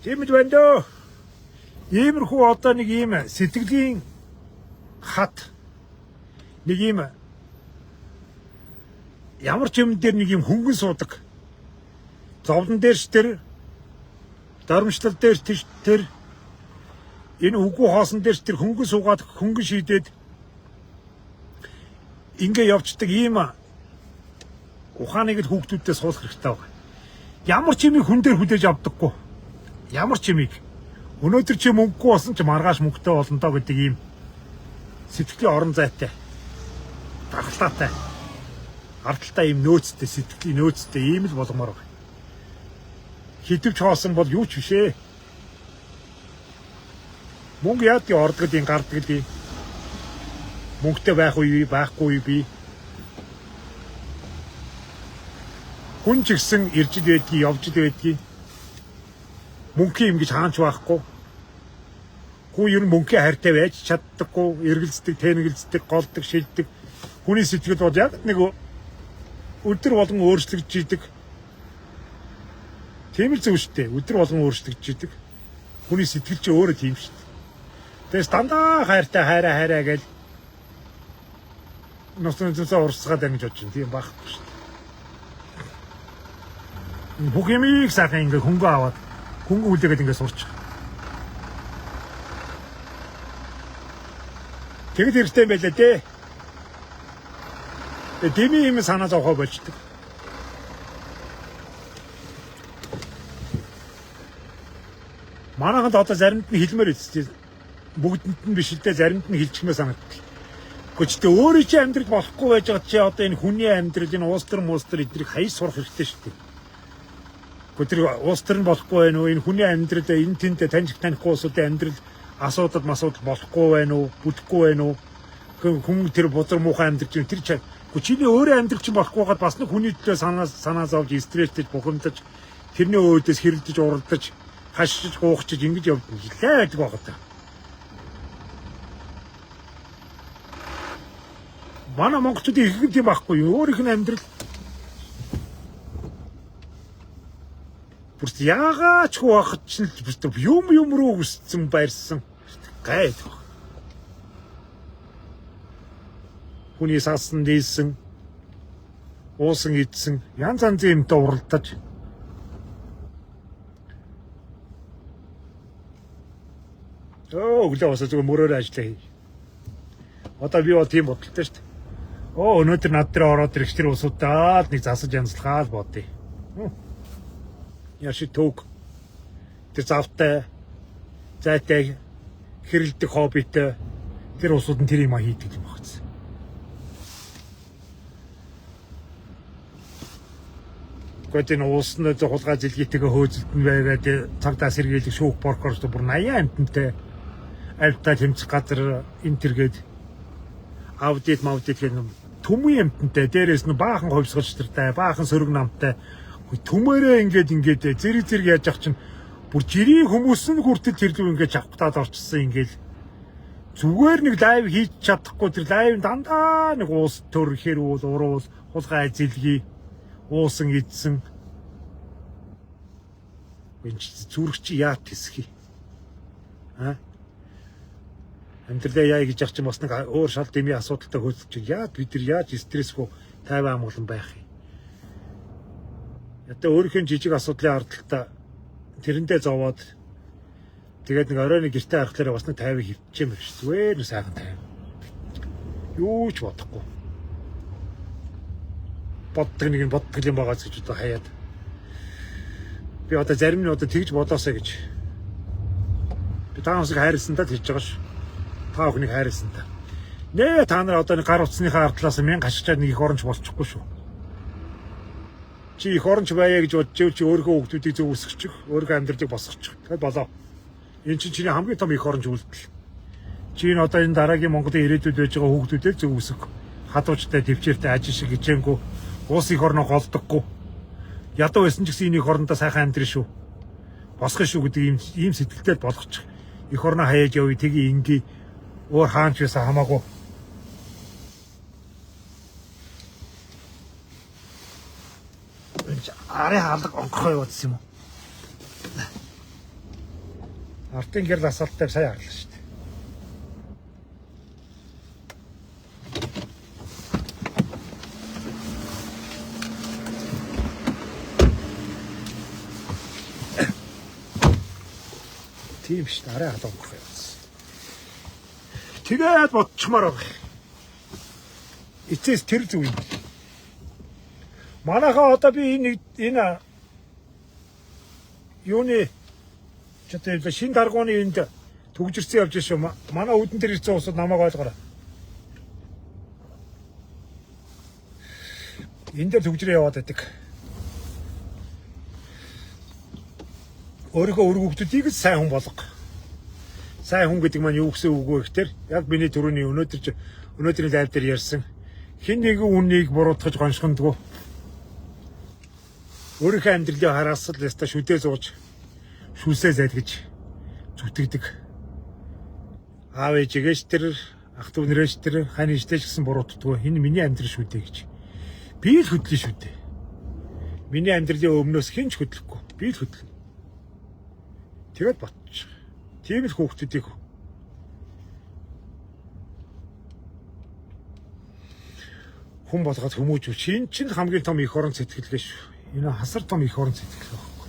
Тиймд байна дөө. Иймэрхүү одоо нэг юм сэтгэлийн хат нэг юм ямар ч юм дээр нэг юм хөнгөн суудаг. Зовлон дээрч тэр дарамжлал дээрч тэр энэ үгүй хоосон дээрч тэр хөнгөн суугаад хөнгөн шийдээд ингээ явцдаг ийм ухааныг л хүүхдүүддээ суулгах хэрэгтэй байна. Ямар ч юмыг хүн дээр хүлээж авдаггүй. Ямар ч юмыг өнөөдөр чи мөнгөгүй болсон ч маргааш мөнгөтэй болно доо гэдэг ийм сэтгэлийн орон зайтай. Дархлаатай. Ардталтай ийм нөөцтэй сэтгэлийн нөөцтэй ийм л болгомоор байна. Хитвч хоосон бол юу ч бишээ. Мөнгө яад ордгод ин гарддаг ли. Мөнгөтэй байх уу байхгүй би. Хүн ч гэсэн ирж л байдгийг явж л байдгийг. Мөнгө юм гэж хаанч байхгүй. Хүн ер нь мөнгөний хайртай байж чаддаггүй, эргэлздэг, тэнэгэлздэг, голдог, шилдэг. Хүний сэтгэл бол яг нэг өдөр болгон өөрчлөгдөж идэг. Тийм л зөв шүү дээ. Өдөр болгон өөрчлөгдөж идэг. Хүний сэтгэл чи өөрөө тийм шүү дээ. Тэгээс дандаа хайртай хайраа гэж ноцтой урсгаад ингэж бодож байна. Тийм байхгүй шүү дээ. Бүх юмыг сайхан ингээ хөнгөө аваад хөнгө үлээгээд ингээ сурч. Тэгэд хэрэгтэй юм байлаа дээ. Дими юм санаа зовхоо болчдөг. Манайханд одоо заримд нь хэлмээр эцтэй. Бүгдэнд нь биш л дээ, заримд нь хэлчихмээ санагддаг. Гэхдээ ч өөрөө чи амьдрал болохгүй байж байгаа чи одоо энэ хүний амьдрал энэ уус төр эдрийг хаяж сурах хэрэгтэй шүү дээ. Тэр уус төр нь болохгүй байх уу? Энэ хүний амьдрал энэ тэнтэй танихгүй улсуудын амьдрал асуудал болохгүй байх уу? Бүтэхгүй байх уу? Хүн тэр бузар муухай амьдрал чинь тэр чиний өөрөө амьдрал чинь болохгүй байгаад бас нэг хүний төлөө санаа зовж стресстэй бухимдаж тэрний өөдөөс хэрэлдэж уралдаж хашиж гоохчиж ингэж явдаг хэлээ байдаг байгаа даа. Манай монголчуудын их юм байхгүй юу? Өөрийнх нь амьдрал бүрт яагаад ч хуваахч нь юм руу өссөн байрсан гайд. Хүний сасан дийсэн уусан идсэн янз янзын юмтай уралдаж өглөө бас зөв мөрөөр ажиллаа хий. Одоо би бол тийм бодолтой шүү дээ. Өнөөдөр над дээр ороод ирэх тэр усуудаад нэг засаж янзлахаа л бодъё. Яши төг тэр завтай зайтай хэрэлдэг хоббитэй тэр усууд нь тэр юм хийдэг юм багц. Гэхдээ уусны хулгай зэлгийтэйгээ хөөцөлтөн байгаад цагдаа сэргийлэх шүүх прокурорт бүр 80 амтантай альта тэмцэх газар интергээд аудит гэх түмэн амтантай дээрээс нь баахан ховсголчтой баахан сөрөг намтай түмээрээ ингээд зэрэг яаж ах чинь бүр жирийн хүмүүс нь хүртэл тэр зүг ингээд чавхтаад орчихсон ингээд зүгээр нэг лайв хийж чадахгүй тэр лайв дандаа нэг уус төр хэрүүл уруул хулгай зэлгий уусан идсэн энэ зүрх чи яа тисхий амьдралаа яа гэж ах чинь бас нэг өөр шал дэмий асуудалтай хөөцөж яа бид нар яаж стрессгүй тайван амгалан байх юм. Ятаа өөрийнхөө жижиг асуудлын ардталтаа тэрэндээ зовоод тэгээд нэг оройн гэртээ харахлаараа бас нэг тайван хөвчөм биш зүгээр нэг сайхан тайван. Юу ч бодохгүй. Боддог юм байгаа гэж одоо хаяад. Би одоо зарим нь одоо тэгж бодоосаа гэж. Би таанасыг хайрлсан та тэгж байгаа ш. Та охиныг хайрлсан та. Нээ та нар одоо нэг гар утасныхаа ардлаас 1000 хашчаад нэг их оронч болчихгүй шүү. Чи их оронч байя гэж бодож чи өөрийнхөө хүүхдүүдийг зөв өсгөчих, өөрийнхөө амьдралыг босгочих. Тэгэл болоо. Энэ чинь чиний хамгийн том их оронч үйлдэл. Чи энэ одоо энэ дараагийн Монголын ирээдүйд байж байгаа хүүхдүүдээ зөв өсгөх, хадуучтай төвчээртэй ажил шиг хичээнгүй, уус их орноо голдоггүй. Ядуу байсан ч гэсэн энэ их орондоо сайхан амьдрын шүү. Босгох шүү гэдэг ийм сэтгэлтэй болгочих. Их орноо хаяаж явъя, тгий ингээ өөр хаанч байсан хамаагүй. Арай хаалга онгохой явуулсан юм уу? Артын гэрэл асаалттай сая харлаа шүү дээ. Тийм шүү дээ, арай хаалга онгохой явуулсан. Тэгээд бодчмаар байгаа. Эцэс тэр зүг юм. Манайхаа одоо би энэ юуны чөтөл шин даргууны энд төгжирсэн явж шүү. Манай үдэн дээр ирсэн усууд намайг ойлгоорой. Энд дээр төгжрөө яваад байдаг. Өөрийнхөө өр хүүхдүүдийг сайн хүн болго. Сайн хүн гэдэг маань юу гэсэн үг вэ гэхээр яг миний түрүүний өнөөдрийн лайв дээр ярьсан хэн нэгэн үннийг буруутгаж гоншгондгоо. Өөрийнхөө амьдралыг хараас л яста шүдээ зууж шүлсээ зайлгаж зүтгэдэг. Аав ээжээс тэр ах дүү нэрээс тэр хань ижтэй ч гэсэн буруутдаггүй. Энэ миний амьдрал шүү дээ гэж. Би л хөдлөн шүү дээ. Миний амьдралын өмнөөс хэн ч хөдлөхгүй. Би л хөдлөн. Тэгээд ботчих. Тийм л хүүхдүүдийг хүн болгоод хүмүүжүүч. Энэ чинь хамгийн том их орон сэтгэлгээ шүү. Энэ хасар том их орон сэтгэл байхгүй.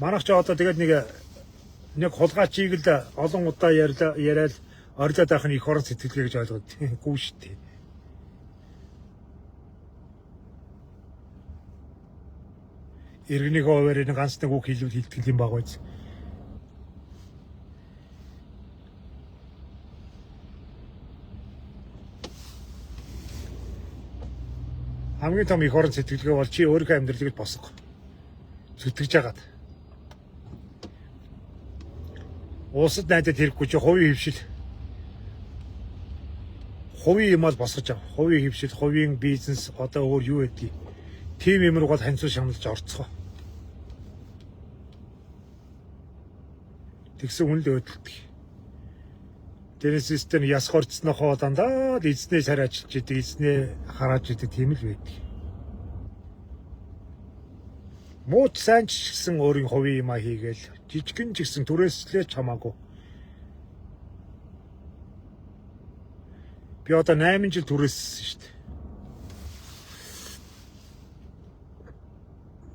Манайх ч одоо тэгээд нэг хулгайчийг л олон удаа яриад Орилоод авах нь их орон сэтгэлгээ гэж ойлгоод гүү шүү дээ. Иргэнийхөө хуваар энэ ганц нэг үг хэлвэл хилтгэл юм баг байц. Хамгийн том их орон сэтгэлгээ бол чи өөрийнхөө амьдралыг босго. Зүтгэж яагаад. Улсад найдад хэрэггүй чи хувийн хөвшил. Хувийн юм ал босгож ав. Хувийн хөвшил, хувийн бизнес одоо өөр юу байдгийг. Тим юм руу ханцуу шамлаж орцгоо. Тэгсэн хүн л өдөлдөг. Тэрнэсэстэн яс хорцснохоо дандаа эзнээ царай ажиллаж идэг, эзнээ харааж идэг тийм л байдаг. Мууч сайн ч гэсэн өөрийн хувийн юм хийгээл, жижигэн ч гэсэн түрээслээ чамаагүй. Би одоо 8 жил түрээссэн шүү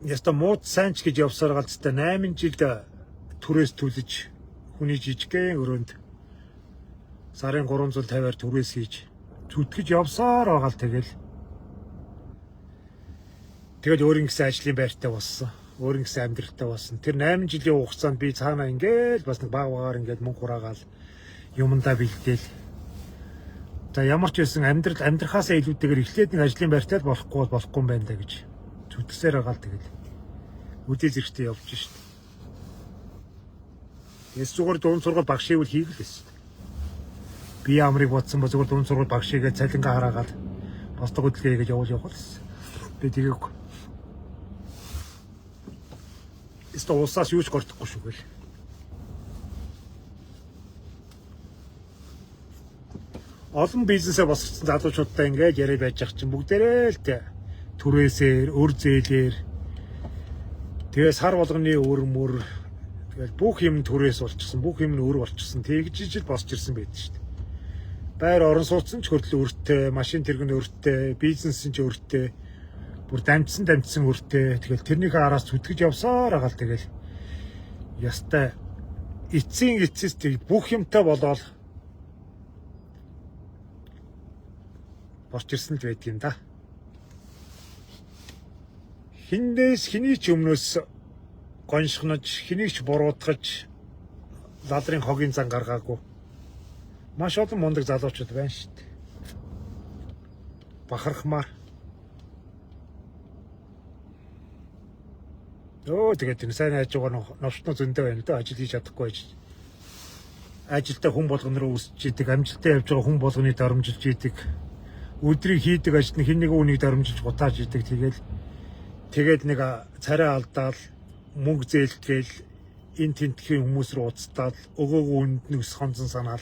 дээ. Яста мууч сайн ч гэж явсаар галцтай 8 жилд түрээс түлэж хүний жижигхэн өрөөнд сарын 350-аар түрээс хийж зүтгэж явсаар байгаа л тэгэл өөрийн гэсэн ажлын байртай болсон. Өөрийн гэсэн амьдралтай болсон. Тэр 8 жилийн хугацаанд би цаанаа ингээл бас нэг багаар ингээд мөнгө хураагаал юмдаа бэлдээл. За ямар ч байсан амьдрахаасаа илүүтэйгээр эхлээд нэг ажлын байртай болохгүй юм байна да гэж зүтгэсээр байгаа л тэгэл үдээ зэрэгтэй явж шít. Эс зүгээр дунд сургууль багшийг үл хийх л байсан. Би амрыг бодсон ба зүгээр дунд сургууль багшигээ цалингаа хараагаад босдог хөдөлгөөе гэж явах байсан. Би тэгээгүй. Эст уусаас юу ч гордохгүй шүү гээл. Олон бизнесээ босгоцсон залуучуудтай ингээд яриа байж ах чинь бүгдээрээ л түрээсээр, өр зээлээр тэгээ сар болгоны өрмөр тэгэл бүх юм түрээс болчихсон, бүх юм өр болчихсон. Тэгж ижил босч ирсэн байдаг шүү дээ. Байр орон сууцсан ч хөртлөө өртөө, машин тэргэн өртөө, бизнес ч өртөө, бүр дамжсан өртөө. Тэгэл тэрнийхээ араас зүтгэж явсаар байгаа л тэгэл ястай эцсийн эцэс тэг бүх юмтай болоод босч ирсэн л байдаг юм да. Хэний ч өмнөөс гоншхнож, хэнийг ч буруутгаж лалрын хогийн зан гаргаагүй. Маш олон мундаг залуучууд байна шүү дээ. Бахархмаар. Тэгээд энэ сайн хажуугаар новчноо зөндөө байна л да. Ажил хийж чадахгүй байж. Ажилдаа хүн болгоно руу үсэж идэг, амжилттай явж байгаа хүн болгоныг дарамжилж идэг. Өдрийг хийдэг ажилд нь хин нэг үнийг дарамжилж гутааж идэг. Тэгээд нэг царай алдаал мөнгө зээлтгэл энэ тентхийн хүмүүс рүү уцтаад өгөөгүй хүнд нь өс хонцон санаал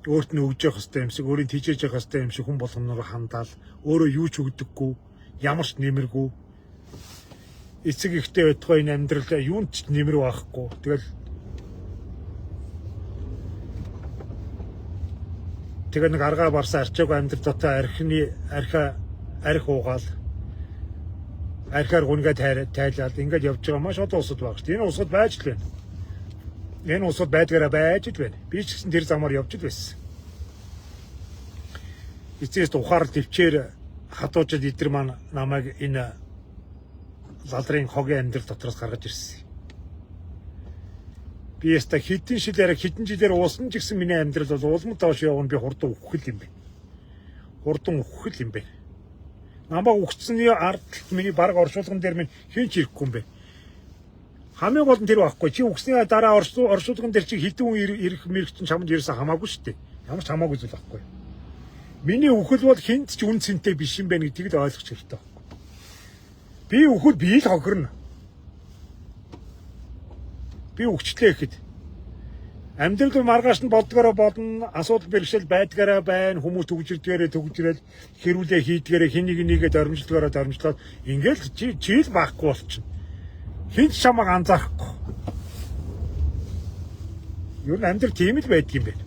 өөрт нь өгж явах хэвээр юм шиг өөрийн тийжээж явах хэвээр юм шиг хүн болгоноор хандаал өөрөө юу ч өгдөггүй ямар ч нэмэргүй эцэг ихтэй байтугай энэ амьдралаа юунд ч нэмэр байхгүй тэгэл нэг аргаа барсан арчаагүй амьдрал дотоо арх уугаал архаар гүнгээ тайлаад ингээд явж байгаа маш олон улсууд байгаа шүү дээ. Энэ улсууд байж л байна. Энэ улсууд байдгаараа байж л байна. Би ч гэсэн тэр замаар явж л байсан. Эцээс ухаар төвчээр хатуужид эдэр маань намайг энэ лалрын хогийн амьдрал дотроос гаргаж ирсэн. Би яста хэдэн жилээр уусан ч гэсэн миний амьдрал бол улмд доош явна би хурдан үхэл юм байна. Хурдан үхэл юм байна. Намайг үхсэний ард миний баг оршуулган дээр минь хэн ч ирэхгүй юм бэ. Хамгийн гол нь тэр байхгүй. Чи үхсний дараа оршуулган дээр чи хэдэн хүн ирэх мэрэг чинь чамд ирсэн хамаагүй шүү дээ. Ямар ч хамаагүй зүйл байхгүй. Миний үхэл бол хинт ч үн цэнтэй биш юм байна гэдгийг л ойлгох хэрэгтэй байхгүй. Би үхэл би л хохирно. Би үхчлээ гэхэд амьдрал маргааш нь бодгороо бодно, асуудал бэрхшээл байдгаараа байна, хүмүүс төгжирдгээрээ төгжрэл хэрүүлээ хийдгээрээ хэнийг нэгээд дормжлоод ингээл чийл байхгүй болчихно. Хин ч чамайг анзаарахгүй. Юу н амьдрал тийм л байдаг юм байна.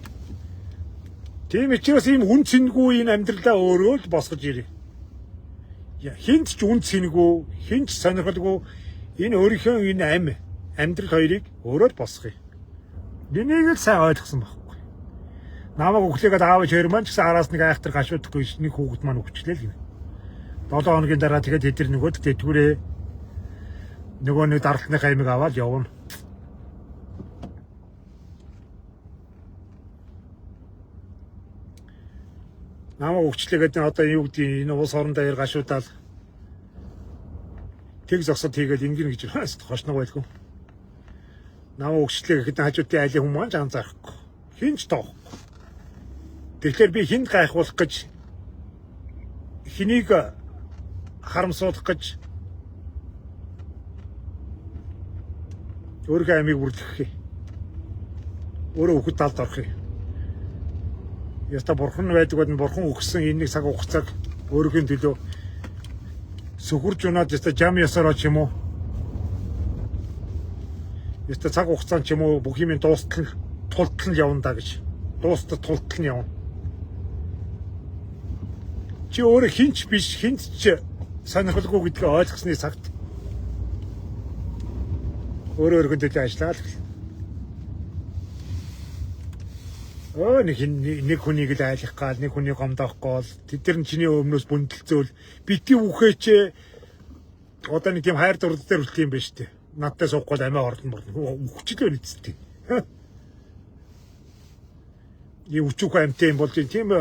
Тийм учраас ийм үн цэнгүй энэ амьдралаа өөрөө л босгож ирээ. Хин ч үн цэнгүй, хин ч сонирхолгүй энэ өөрийнхөө энэ амьдрал хоёрыг өөрөө л босгоё. Энийг л сайн ойлгосон байхгүй. Намайг өглөөгээд аавч хоёр маань ч гэсэн араас нэг айхтар гашуудахгүй нэг хүүхэд маань өгчлээ л гинэ. 7 хоногийн дараа тэгээд тэд нар нөгөөд тэтгэврээ нөгөө нэг даралтны хаймыг аваад явна. Намайг өгчлээгээд одоо юу гэдэг энэ уус орон дээр гашуудаад тэг зогсоод хийгээд ингэн гэж хошног байлгүй. Намайг өгчлээ гэхэд хажуудын айлын хүмүүс маань анзаарахгүй. Хинч тоохгүй. Тэгэхээр би хинд гайхуулах гэж хэнийг харамсуулах гэж өөрийнхөө амийг үрлэх. Өөрөө өгөхөд талд орох юм. Яста бурхан байдаг нь бурхан өгсөн энэ нэг цаг хугацааг өөрийнхөө төлөө сүхүрж унаад яста жам ясараа ч юм уу. Яста цаг хугацаанд ч юм уу бүх юм дуустал тултал нь явна да гэж. Дуустал тултал нь явна. Чи өөрөө хинч биш хинт ч сонирхолгүй гэдгийг ойлгосны цагт өөрөө төлөө ажиллаад л. Нэг хүнийг л айлах гал нэг хүнийг гомдоох гол тэд нар чиний өмнөөс бүндэлцөөл бити үхээч одоо нэг тийм хайр дурлал дээр үлдэх юм байна шүү дээ. Надтай суухгүй амиа орлон үхчихлээ нэцтэй. Юу үчүүх амтай юм бол тийм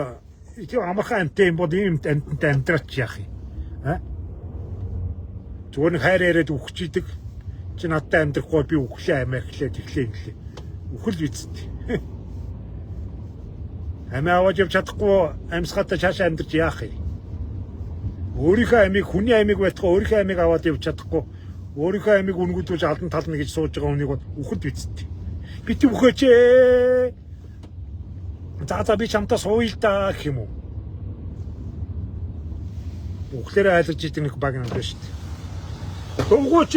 амархан амтай юм бол ийм амттай амьдраач яах юм. Зүгээр нэг хайр яриад үхчихийдэг. Чи надтай амьдрахгүй би үхлээ амиа эхлээ тэглээ. Үхэл үсттэй. Амиа аваад явж чадахгүй амьсгатаа цаашаа амьдрч яах юм. Өөрийнхөө амийг хүний амийг байтгаа өөрийнхөө амийг аваад явж чадахгүй өөрийнхөө амийг үнгүүдүүлж алдан тална гэж сууж байгаа хүнийг үхэл үсттэй. Бити үхээч. За би чамтаа сууя л да гэх юм уу. Үхлээрээ айлгаж идэг нэг баг юм байна шүү дээ. Дугууч.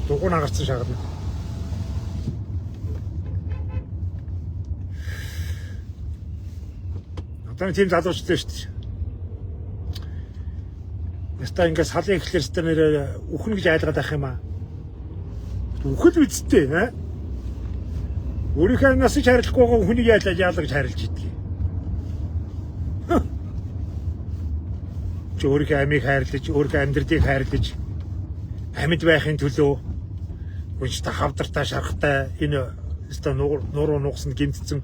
Дугуй нагарсан шахаад. Одоо тийм залуучтай шүү дээ. Яста ингээд салын эхлэрс дээр нэр үхэн гэж айлгаад байх юм аа. Үхэл үсттэй өөрийнхөө насыг харилцахгүй байгаа хүнийг яалгаж харилж идэх. Чи өөрийнхөө амийг хайрлаж, өөрийнхөө амьдралыг хайрлаж амьд байхын төлөө хүнч та хавдартай шарахтай энэ өстө нууруу нугсан гимтсэн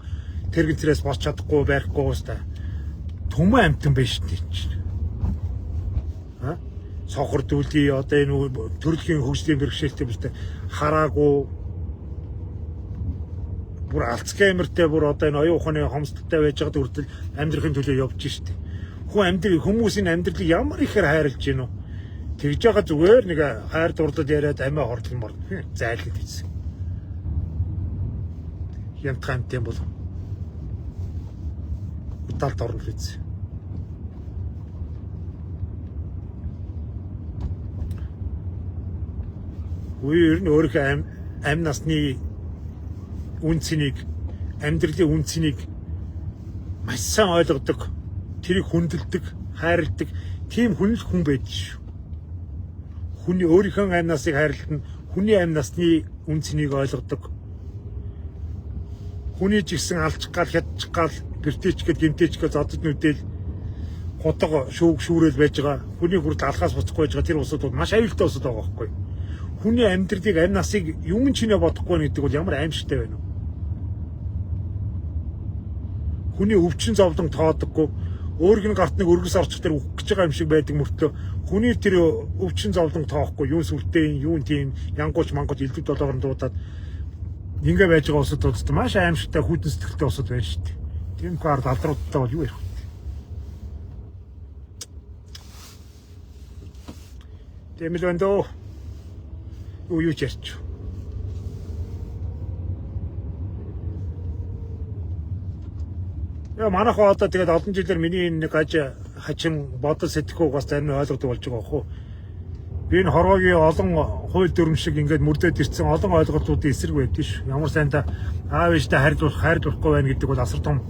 тэрэгцрээс босч чадахгүй байхгүй өстө түмэн амтан биш тийм. Сохор дүүлий одоо энэ төрөлхийн хөгжлийн бэрхшээлтэй бүлтэй хараагүй бүр Альцгеймертэй бүр одоо энэ оюун ухааны хомсдолтой байж байгаад хүртэл амьдрахын төлөө явж штэ. Хүмүүсийн амьдралыг ямар ихээр хайрлаж гинөө. Тэгж байгаа зүгээр нэг хайр дурлал яриад амиа хорломор зайлгад хийсэн. Янтхан тийм бол талд орно хийсэн. Өөр нь өөрийнхөө амь насны үнцнийг амьдралын үнцнийг маш сайн ойлгодог, тэрийг хүндэлдэг, хайрладаг тийм хүн л хүн байж шүү. Хүний өөрийнхөө амь насыг хайрлах нь хүний амь насны үнцнийг ойлгодог. Хүний ч гэсэн алчих гал хядчих гал гэртеч гээд гимтэч гээд зодод нүдэл хотго шүүрэл байж байгаа. Хүний хүртэл алхаас буцахгүй байж байгаа тэр усуд маш аюултай усуд байгаа байхгүй. Хүний амьдралыг амь насыг юм чинээ бодохгүй гэдэг бол ямар аимшигтай байна вэ? Хүний өвчин зовлон тоодоггүй өөрийг нь гарт нэг өргөс орчих дээр үхэх гэж байгаа юм шиг байдаг мөртлөө хүний тэр өвчин зовлон тоохгүй юу сүртэй юу тийм янгууч мангууч илдвд долоогоор дуудаад ингээ байж байгаа усуд бол маш аимшигтай хүйтэн сэтгэлтэй усуд байна шүү дээ. Тийм хаар алдруудтай бол юу ярих вэ? Тэмэл өндөө юу ярьч. Манайхаа одоо тэгээд олон жилээр миний энэ нэг хажим бодол сэтгэхүйг бас зарим нь ойлгодог болж байгаа хөө. Би энэ хорвоогийн олон хууль дүрм шиг ингээд мөрдөд ирсэн олон ойлголтуудын эсрэг байдаг ш. Ямар сайндаа аав ээжтэй хайрлахгүй байна гэдэг бол асар том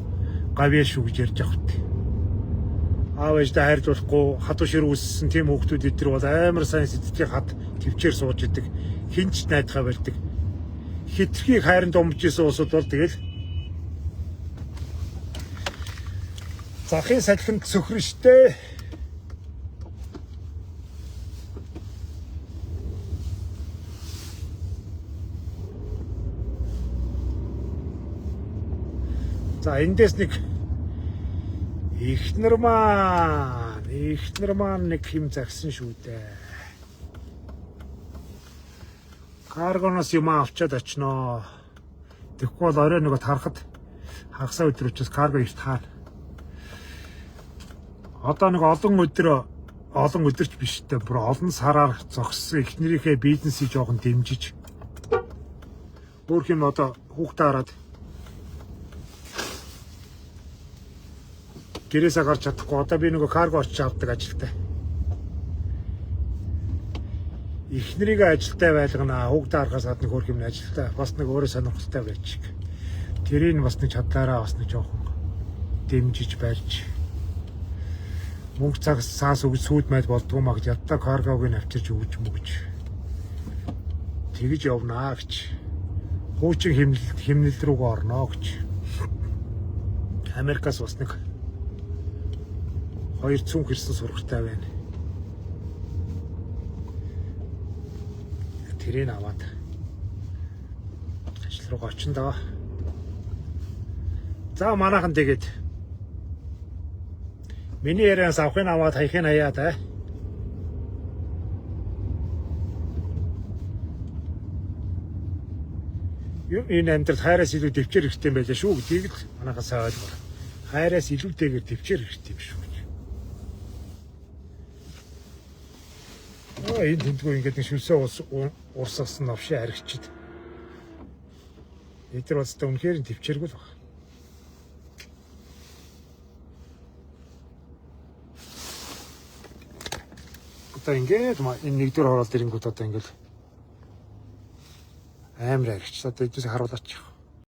гавьяа шүү гэж ярьж байгаа хөт. аав ээждээ хайрлуулахгүй хатуу шир үүссэн тийм хүүхдүүд эдгээр бол амар сайн сэтгэлийн хад төвчээр сууж идэг. Хинч найдахаа барьдаг. Хитрхийг хайранд өмж исэн уусууд бол тэгэл захын салхинд сөхрөн штэ. За эндээс нэг ихнэр маань нэг хэм загсан шүү дээ. Каргоноос юм авчаад очноо. Тэгэхгүй бол орой нэг харахад хагасаа өдөр учраас карго ирт хаана. Одоо нэг олон өдөрч биш дээ. Бүр олон сараар зогссон эхнэрийнхээ бизнесийг жоохон дэмжиж. Өөр юм одоо хүүхдээ хараад гэрээсээ гарч чадахгүй одоо би нөгөө карго очиж авдаг ажилтай. Эхнэрийг ажилтай байлгана, хүүхдээ харахаас гадна хөрх юм ажилтай. Бас нэг өөрөө сонирхолтой байж. Тэрийг бас нэг чадлаараа бас нэг жоохон дэмжиж барьж. Мөнгө цагаас саас өгч сүйд майд болдгоо маа гэж ядтаа каргог нь авчирч өгч мөгж. Тэгж явнаа гэж. Хуучин химнэл рүүгээ орноо гэж. Америкаас бас нэг 2 цүнх ирсэн сурагтай байна. Тэрийг аваад ажил руу очин даа. За манайхан тэгээд миний ярианаас авахын аваад хаяхын хаяад энэ амьдрал хайраас илүү дэвчээр хэрэгтэй юм байлаа шүү гэдгийг л манайхаас ойлгоо. Хайраас илүүтэйгээр дэвчээр хэрэгтэй юм шүү. Энэ тэмдгүү ингээд нэг шүлсээ урсгасан новши харигчид. Эдгээр болстой үнэхээр төвчээргүй л байна. Одоо ингээд энэ нэгдүгээр хороолт ирэнгүүт одоо ингээд амар харигч. Одоо эдгээс харуулаач.